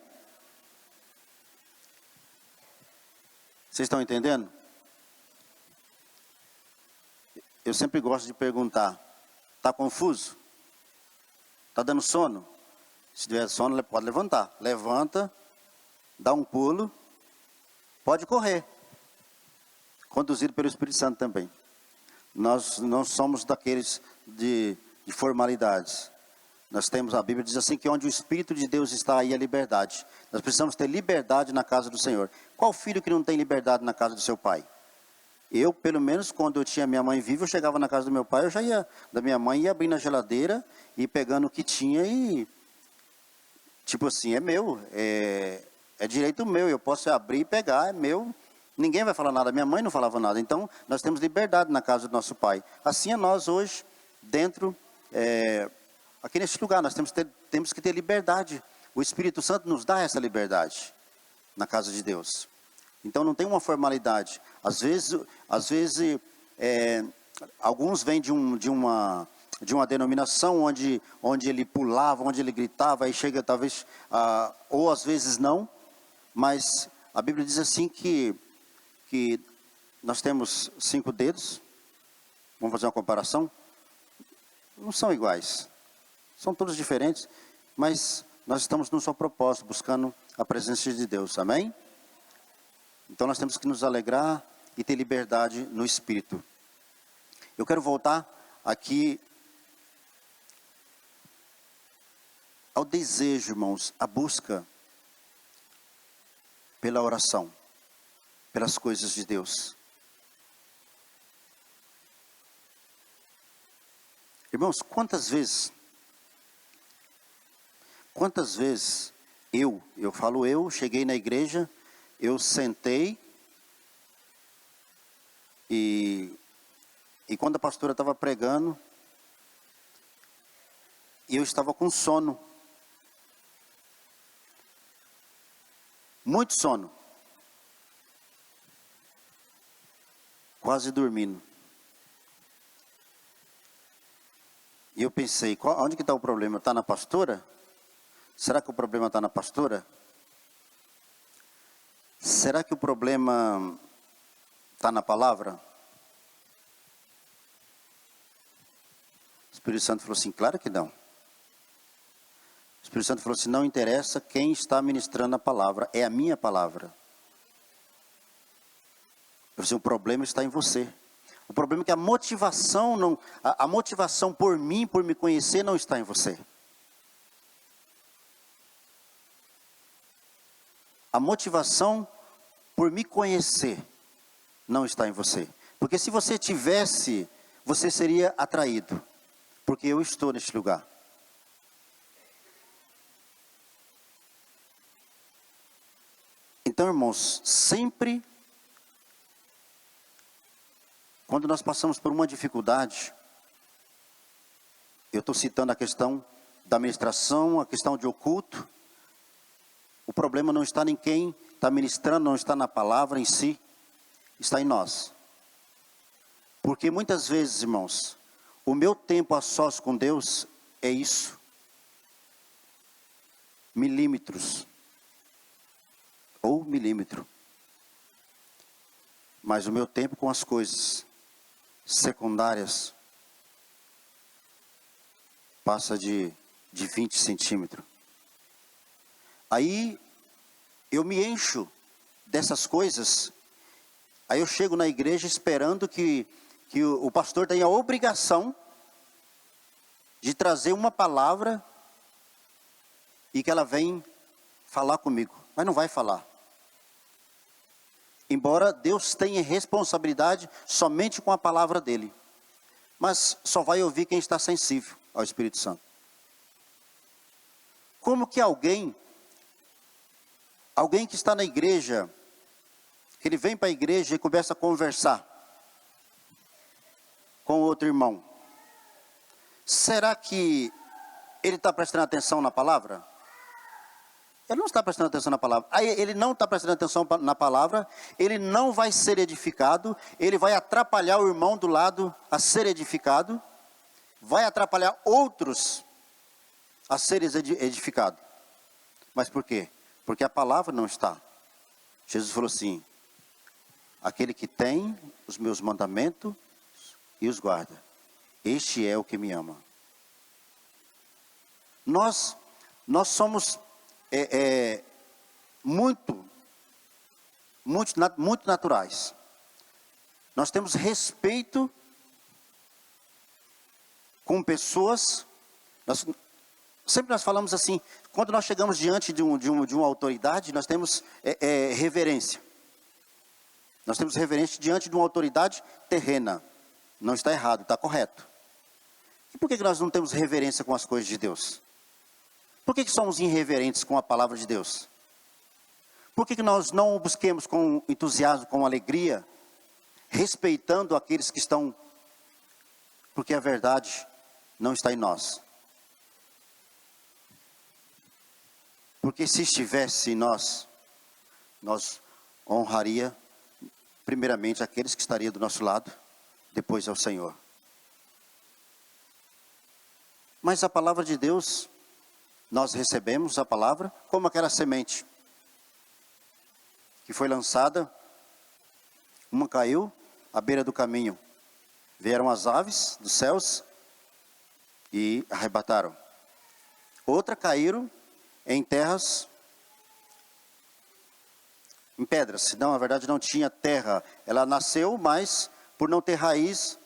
Speaker 2: Vocês estão entendendo? Eu sempre gosto de perguntar: está confuso? Está dando sono? Se tiver sono, pode levantar. Levanta, dá um pulo, pode correr. Conduzido pelo Espírito Santo também. Nós não somos daqueles de formalidades. Nós temos, a Bíblia diz assim, que onde o Espírito de Deus está, aí a liberdade. Nós precisamos ter liberdade na casa do Senhor. Qual filho que não tem liberdade na casa do seu pai? Eu, pelo menos, quando eu tinha minha mãe viva, eu chegava na casa do meu pai, eu já ia, da minha mãe, ia abrir na geladeira, e pegando o que tinha e, tipo assim, é meu, é direito meu, eu posso abrir e pegar, é meu, ninguém vai falar nada, minha mãe não falava nada. Então, nós temos liberdade na casa do nosso pai. Assim é nós hoje, dentro, aqui neste lugar, nós temos que ter liberdade. O Espírito Santo nos dá essa liberdade na casa de Deus. Então não tem uma formalidade. Às vezes alguns vêm de uma denominação onde ele pulava, onde ele gritava, aí chega talvez, ou às vezes não, mas a Bíblia diz assim que nós temos 5 dedos, vamos fazer uma comparação, não são iguais, são todos diferentes, mas nós estamos num só propósito, buscando a presença de Deus, amém? Então nós temos que nos alegrar e ter liberdade no Espírito. Eu quero voltar aqui ao desejo, irmãos, a busca pela oração, pelas coisas de Deus. Irmãos, quantas vezes eu cheguei na igreja, eu sentei e quando a pastora estava pregando, eu estava com sono. Muito sono. Quase dormindo. E eu pensei, onde que está o problema? Está na pastora? Será que o problema está na pastora? Será que o problema está na palavra? O Espírito Santo falou assim, claro que não. O Espírito Santo falou assim, não interessa quem está ministrando a palavra, é a minha palavra. Eu falei assim, o problema está em você. O problema é que a motivação por mim, por me conhecer, não está em você. A motivação por me conhecer não está em você. Porque se você tivesse, você seria atraído. Porque eu estou neste lugar. Então, irmãos, sempre quando nós passamos por uma dificuldade, eu estou citando a questão da ministração, a questão de oculto, o problema não está em quem está ministrando, não está na palavra em si, está em nós. Porque muitas vezes, irmãos, o meu tempo a sós com Deus é isso. Milímetros. Ou milímetro. Mas o meu tempo com as coisas secundárias passa de 20 centímetros. Aí eu me encho dessas coisas. Aí eu chego na igreja esperando que o pastor tenha a obrigação de trazer uma palavra e que ela venha falar comigo. Mas não vai falar. Embora Deus tenha responsabilidade somente com a palavra dele. Mas só vai ouvir quem está sensível ao Espírito Santo. Como que alguém que está na igreja, que ele vem para a igreja e começa a conversar com outro irmão, será que ele está prestando atenção na palavra? Ele não está prestando atenção na palavra. Aí ele não está prestando atenção na palavra, ele não vai ser edificado, ele vai atrapalhar o irmão do lado a ser edificado, vai atrapalhar outros a serem edificados. Mas por quê? Porque a palavra não está. Jesus falou assim, aquele que tem os meus mandamentos e os guarda, este é o que me ama. Nós somos muito naturais. Nós temos respeito com pessoas. Sempre nós falamos assim, quando nós chegamos diante de uma autoridade, nós temos reverência. Nós temos reverência diante de uma autoridade terrena. Não está errado, está correto. E por que nós não temos reverência com as coisas de Deus? Por que somos irreverentes com a palavra de Deus? Por que nós não o busquemos com entusiasmo, com alegria, respeitando aqueles que estão? Porque a verdade não está em nós. Porque se estivesse em nós honraria primeiramente aqueles que estariam do nosso lado, depois ao Senhor. Mas a palavra de Deus, nós recebemos a palavra como aquela semente que foi lançada, uma caiu à beira do caminho. Vieram as aves dos céus e arrebataram. Outra caíram em terras, em pedras. Não, na verdade não tinha terra. Ela nasceu, mas por não ter raiz,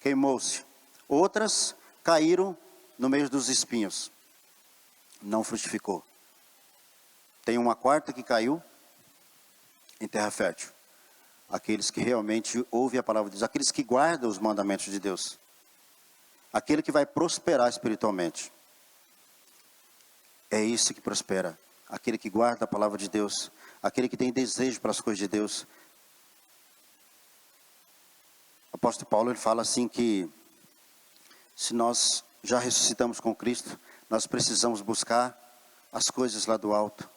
Speaker 2: queimou-se. Outras caíram no meio dos espinhos. Não frutificou. Tem uma quarta que caiu em terra fértil. Aqueles que realmente ouvem a palavra de Deus, aqueles que guardam os mandamentos de Deus. Aquele que vai prosperar espiritualmente. É isso que prospera. Aquele que guarda a palavra de Deus. Aquele que tem desejo para as coisas de Deus. O apóstolo Paulo, ele fala assim que se nós já ressuscitamos com Cristo, nós precisamos buscar as coisas lá do alto,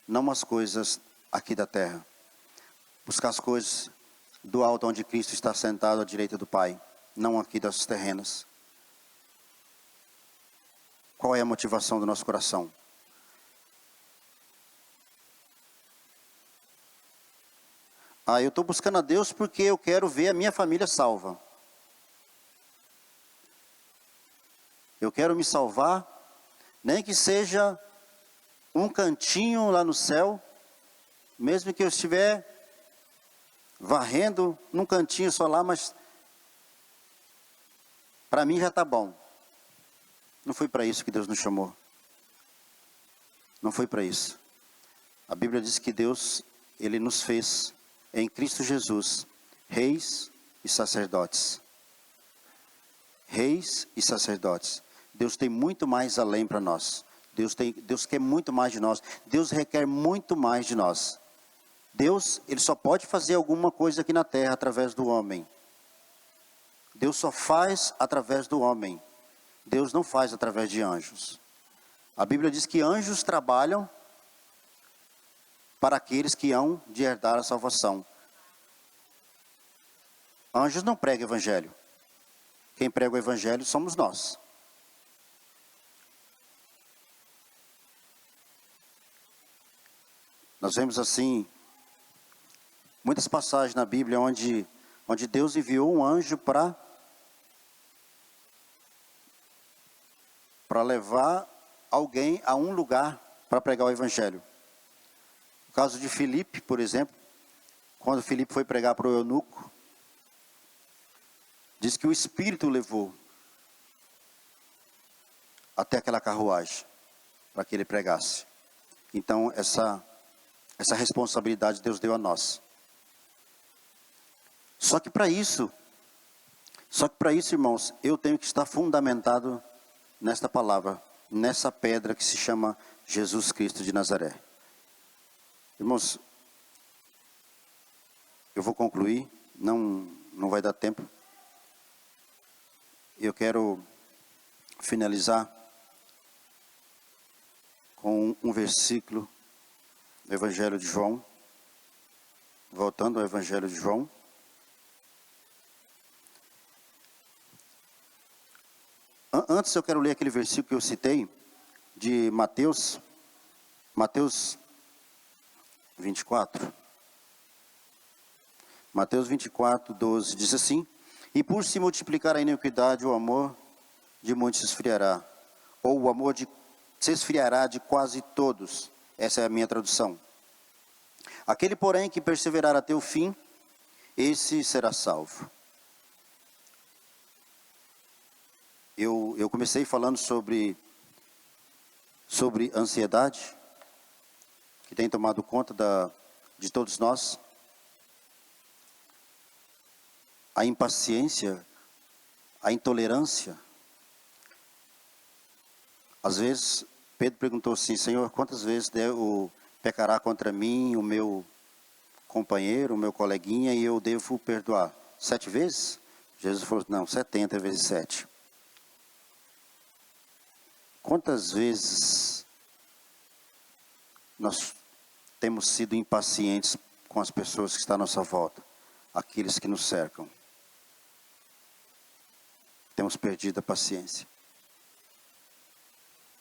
Speaker 2: não as coisas aqui da terra. Buscar as coisas do alto onde Cristo está sentado à direita do Pai, não aqui das terrenas. Qual é a motivação do nosso coração? Eu estou buscando a Deus porque eu quero ver a minha família salva. Eu quero me salvar, nem que seja um cantinho lá no céu, mesmo que eu estiver varrendo num cantinho só lá, mas para mim já está bom. Não foi para isso que Deus nos chamou. Não foi para isso. A Bíblia diz que Deus, Ele nos fez em Cristo Jesus, reis e sacerdotes. Reis e sacerdotes. Deus tem muito mais além para nós. Deus quer muito mais de nós. Deus requer muito mais de nós. Deus, Ele só pode fazer alguma coisa aqui na terra através do homem. Deus só faz através do homem. Deus não faz através de anjos. A Bíblia diz que anjos trabalham para aqueles que hão de herdar a salvação. Anjos não pregam o evangelho. Quem prega o evangelho somos nós. Nós vemos assim muitas passagens na Bíblia onde Deus enviou um anjo para levar alguém a um lugar para pregar o evangelho. No caso de Filipe, por exemplo, quando Filipe foi pregar para o eunuco, diz que o Espírito o levou até aquela carruagem para que ele pregasse. Então essa responsabilidade Deus deu a nós. Só que para isso, irmãos, eu tenho que estar fundamentado nesta palavra, nessa pedra que se chama Jesus Cristo de Nazaré. Irmãos, eu vou concluir, não vai dar tempo. Eu quero finalizar com um versículo do Evangelho de João, voltando ao Evangelho de João. Antes eu quero ler aquele versículo que eu citei, de Mateus 24. Mateus 24, 12, diz assim: e por se multiplicar a iniquidade, o amor de muitos se esfriará, ou o amor se esfriará de quase todos. Essa é a minha tradução. Aquele, porém, que perseverar até o fim, esse será salvo. Eu comecei falando sobre ansiedade, que tem tomado conta de todos nós. A impaciência, a intolerância. Às vezes, Pedro perguntou assim: Senhor, quantas vezes pecará contra mim o meu companheiro, o meu coleguinha, e eu devo perdoar? 7 vezes? Jesus falou: não, 70 vezes 7. Quantas vezes nós temos sido impacientes com as pessoas que estão à nossa volta, aqueles que nos cercam? Temos perdido a paciência.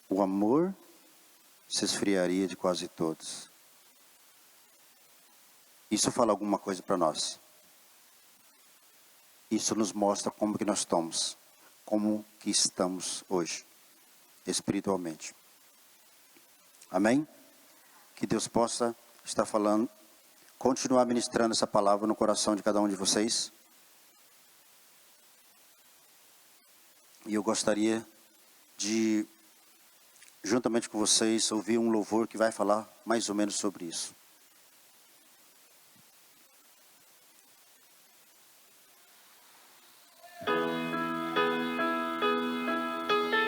Speaker 2: O amor se esfriaria de quase todos. Isso fala alguma coisa para nós. Isso nos mostra como que nós estamos, como que estamos hoje, espiritualmente. Amém? Que Deus possa estar falando, continuar ministrando essa palavra no coração de cada um de vocês. E eu gostaria de, juntamente com vocês, ouvir um louvor que vai falar mais ou menos sobre isso.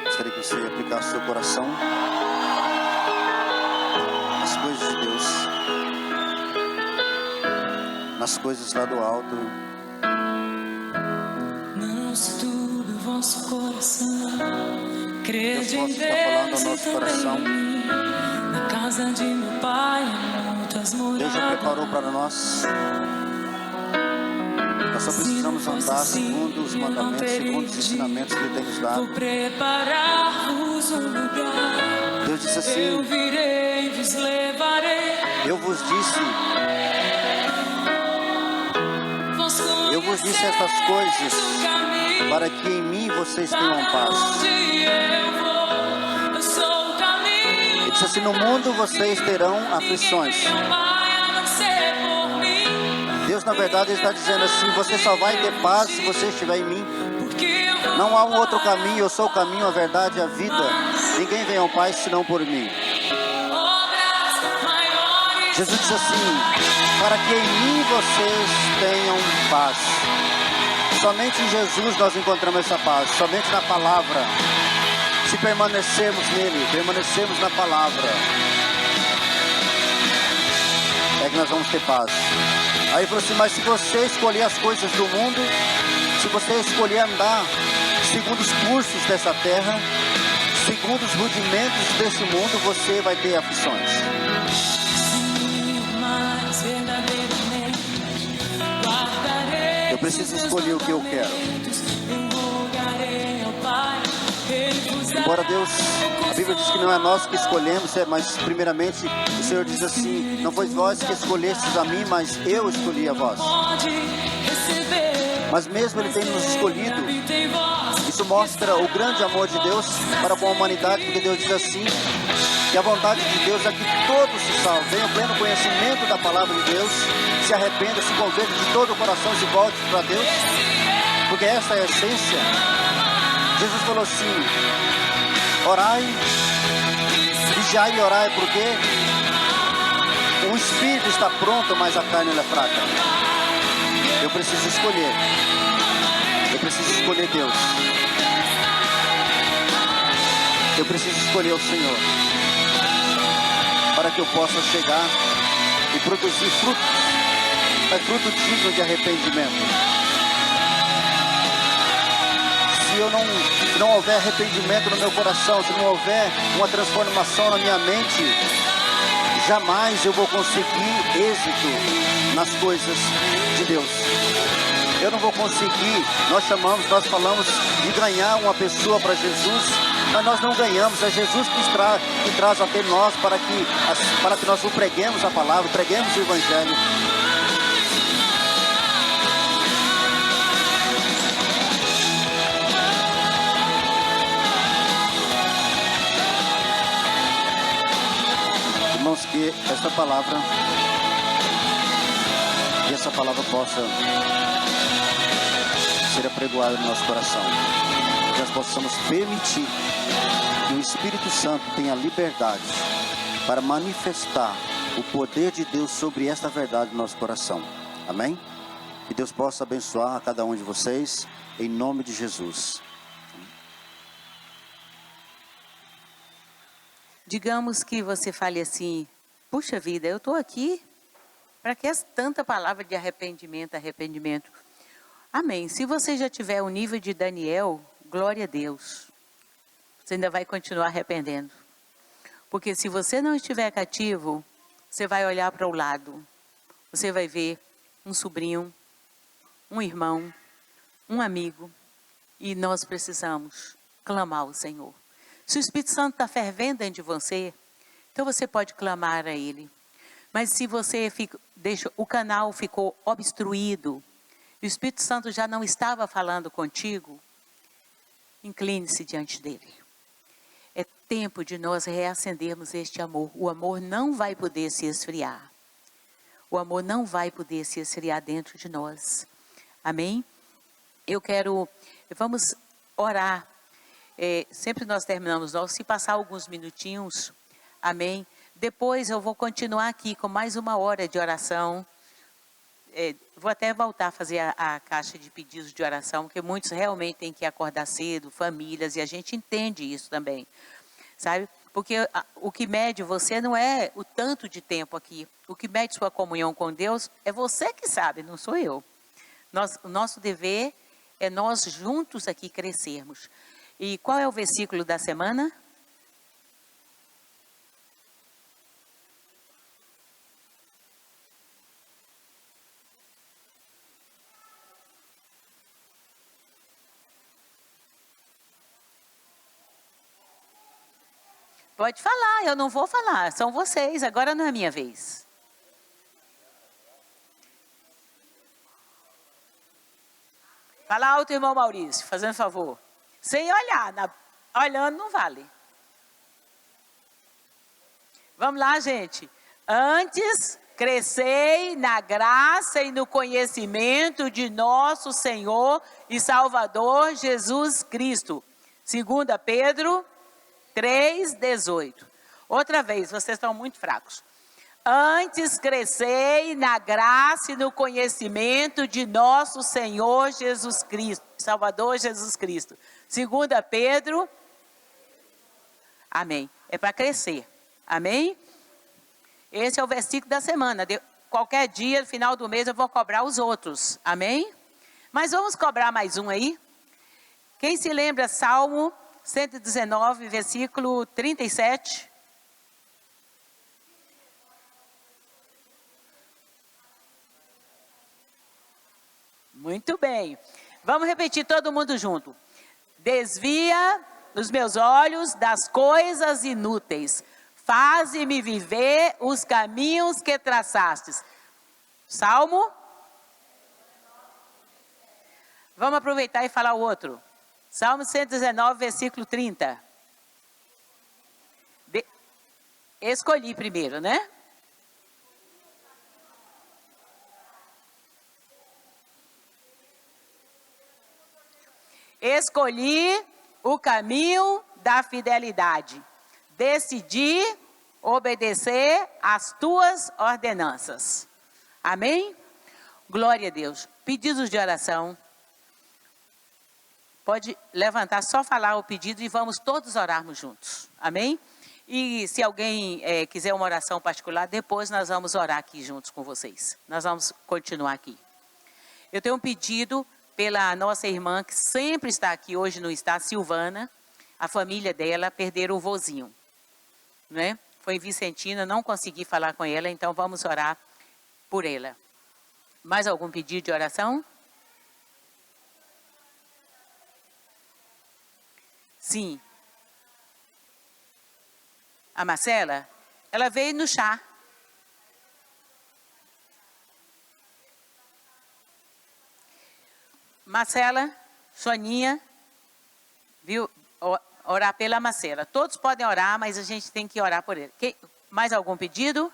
Speaker 2: Gostaria que você aplicasse seu coração nas coisas de Deus, nas coisas lá do alto.
Speaker 3: Não se turbe o vosso coração, crede
Speaker 2: Deus
Speaker 3: em
Speaker 2: possa estar falando ao
Speaker 3: Deus
Speaker 2: nosso
Speaker 3: e
Speaker 2: coração.
Speaker 3: também em mim. Na casa de meu pai há muitas
Speaker 2: Deus já preparou
Speaker 3: moradas.
Speaker 2: para nós. Nós só precisamos andar segundo os mandamentos, segundo os ensinamentos que Ele tem nos dado.
Speaker 3: Vou preparar-vos um lugar.
Speaker 2: Deus disse assim:
Speaker 3: Eu virei e vos levarei.
Speaker 2: Eu vos disse estas coisas para que em mim vocês tenham paz. Ele disse assim: no mundo vocês terão aflições. Deus, na verdade, está dizendo assim: você só vai ter paz se você estiver em mim. Não há um outro caminho, eu sou o caminho, a verdade e a vida. Ninguém vem ao Pai senão por mim. Jesus disse assim: para que em mim vocês tenham paz. Somente em Jesus nós encontramos essa paz, somente na palavra. Se permanecermos nele, permanecermos na palavra, é que nós vamos ter paz. Aí ele falou assim: mas se você escolher as coisas do mundo, se você escolher andar segundo os cursos dessa terra, segundo os rudimentos desse mundo, você vai ter aflições. Eu preciso escolher o que eu quero. Embora Deus, a Bíblia diz que não é nós que escolhemos, mas primeiramente o Senhor diz assim: não foi vós que escolhestes a mim, mas eu escolhi a vós. Mas mesmo Ele tem nos escolhido, isso mostra o grande amor de Deus para com a humanidade, porque Deus diz assim, que a vontade de Deus é que todos se salvem, tenham pleno conhecimento da palavra de Deus, se arrependam, se convertam de todo o coração e se voltem para Deus, porque essa é a essência. Jesus falou assim: orai, vigiai e orai, porque o espírito está pronto, mas a carne ela é fraca. Eu preciso escolher. Eu preciso escolher Deus. Eu preciso escolher o Senhor, para que eu possa chegar e produzir frutos, mas fruto digno de arrependimento. Se não houver arrependimento no meu coração, se não houver uma transformação na minha mente, jamais eu vou conseguir êxito nas coisas de Deus. Eu não vou conseguir. Nós falamos de ganhar uma pessoa para Jesus, mas nós não ganhamos. É Jesus que traz até nós para que nós o preguemos a palavra, preguemos o Evangelho. Irmãos, que esta palavra possa ser apregoada no nosso coração, que nós possamos permitir que o Espírito Santo tenha liberdade para manifestar o poder de Deus sobre esta verdade no nosso coração. Amém? Que Deus possa abençoar a cada um de vocês, em nome de Jesus.
Speaker 1: Digamos que você fale assim: puxa vida, eu estou aqui, para que tanta palavra de arrependimento? Amém. Se você já tiver o nível de Daniel, glória a Deus. Você ainda vai continuar arrependendo. Porque se você não estiver cativo, você vai olhar para o lado. Você vai ver um sobrinho, um irmão, um amigo. E nós precisamos clamar ao Senhor. Se o Espírito Santo está fervendo dentro de você, então você pode clamar a Ele. Mas se você o canal ficou obstruído, e o Espírito Santo já não estava falando contigo, incline-se diante dele. É tempo de nós reacendermos este amor. O amor não vai poder se esfriar. O amor não vai poder se esfriar dentro de nós. Amém? Vamos orar. Sempre nós terminamos, se passar alguns minutinhos, amém? Depois eu vou continuar aqui com mais uma hora de oração. Vou até voltar a fazer a caixa de pedidos de oração, porque muitos realmente têm que acordar cedo, famílias, e a gente entende isso também, sabe? Porque o que mede você não é o tanto de tempo aqui. O que mede sua comunhão com Deus é você que sabe, não sou eu. O nosso dever é nós juntos aqui crescermos. E qual é o versículo da semana? Pode falar, eu não vou falar, são vocês, agora não é minha vez. Fala alto, irmão Maurício, fazendo favor. Sem olhar, olhando não vale. Vamos lá, gente. Antes, crescei na graça e no conhecimento de nosso Senhor e Salvador Jesus Cristo. 2 Pedro 3:18. Outra vez, vocês estão muito fracos. Antes crescei na graça e no conhecimento de nosso Senhor Jesus Cristo, Salvador Jesus Cristo. 2 Pedro, amém. É para crescer, amém? Esse é o versículo da semana. Qualquer dia, no final do mês, eu vou cobrar os outros, amém? Mas vamos cobrar mais um aí? Quem se lembra, Salmo 119, versículo 37. Muito bem. Vamos repetir todo mundo junto. Desvia os meus olhos das coisas inúteis. Faze-me viver os caminhos que traçastes. Salmo. Vamos aproveitar e falar o outro. Salmo 119, versículo 30. Escolhi primeiro, né? Escolhi o caminho da fidelidade. Decidi obedecer às tuas ordenanças. Amém? Glória a Deus. Pedidos de oração. Pode levantar, só falar o pedido e vamos todos orarmos juntos. Amém? E se alguém quiser uma oração particular, depois nós vamos orar aqui juntos com vocês. Nós vamos continuar aqui. Eu tenho um pedido pela nossa irmã, que sempre está aqui, hoje não está, Silvana. A família dela perderam o vozinho, né? Foi em Vicentina, não consegui falar com ela, então vamos orar por ela. Mais algum pedido de oração? Sim. A Marcela, ela veio no chá. Marcela, Soninha, viu? Orar pela Marcela. Todos podem orar, mas a gente tem que orar por ele. Mais algum pedido?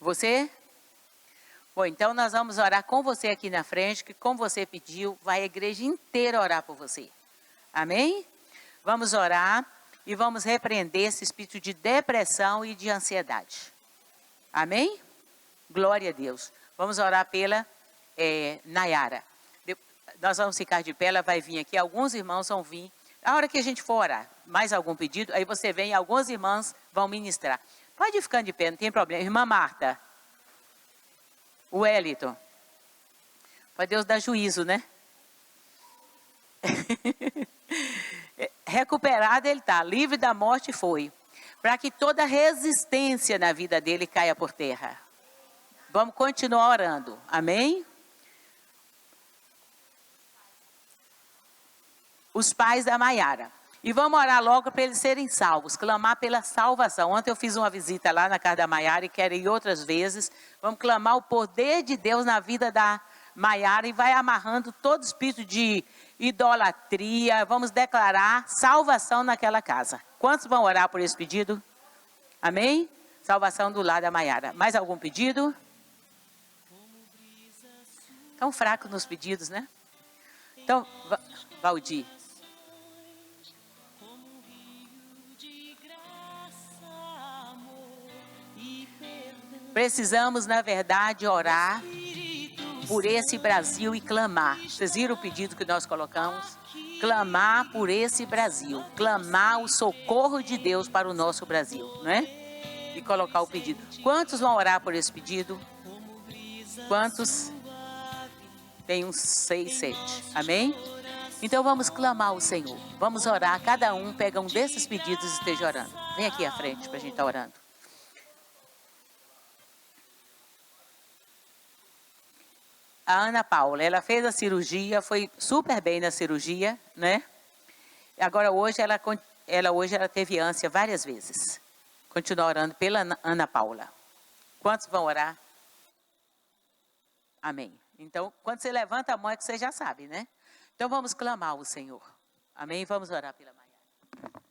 Speaker 1: Você? Bom, então nós vamos orar com você aqui na frente, que como você pediu, vai a igreja inteira orar por você. Amém? Vamos orar e vamos repreender esse espírito de depressão e de ansiedade. Amém? Glória a Deus. Vamos orar pela Nayara. Nós vamos ficar de pé, ela vai vir aqui, alguns irmãos vão vir. A hora que a gente for orar, mais algum pedido, aí você vem, alguns irmãos vão ministrar. Pode ir ficando de pé, não tem problema. Irmã Marta. O Wellington. Para Deus dar juízo, né? Recuperado ele está, livre da morte foi. Para que toda resistência na vida dele caia por terra. Vamos continuar orando. Amém? Os pais da Maiara. E vamos orar logo para eles serem salvos, clamar pela salvação. Ontem eu fiz uma visita lá na casa da Maiara e quero ir outras vezes. Vamos clamar o poder de Deus na vida da Maiara e vai amarrando todo espírito de idolatria. Vamos declarar salvação naquela casa. Quantos vão orar por esse pedido? Amém? Salvação do lar da Maiara. Mais algum pedido? Tão fraco nos pedidos, né? Então, Valdir. Precisamos, na verdade, orar por esse Brasil e clamar. Vocês viram o pedido que nós colocamos? Clamar por esse Brasil. Clamar o socorro de Deus para o nosso Brasil, não é? E colocar o pedido. Quantos vão orar por esse pedido? Quantos? Tem uns 6, 7. Amém? Então vamos clamar ao Senhor. Vamos orar. Cada um pega um desses pedidos e esteja orando. Vem aqui à frente para a gente estar orando. A Ana Paula, ela fez a cirurgia, foi super bem na cirurgia, né? Agora hoje ela teve ânsia várias vezes. Continua orando pela Ana Paula. Quantos vão orar? Amém. Então, quando você levanta a mão é que você já sabe, né? Então vamos clamar ao Senhor. Amém? Vamos orar pela Maiara.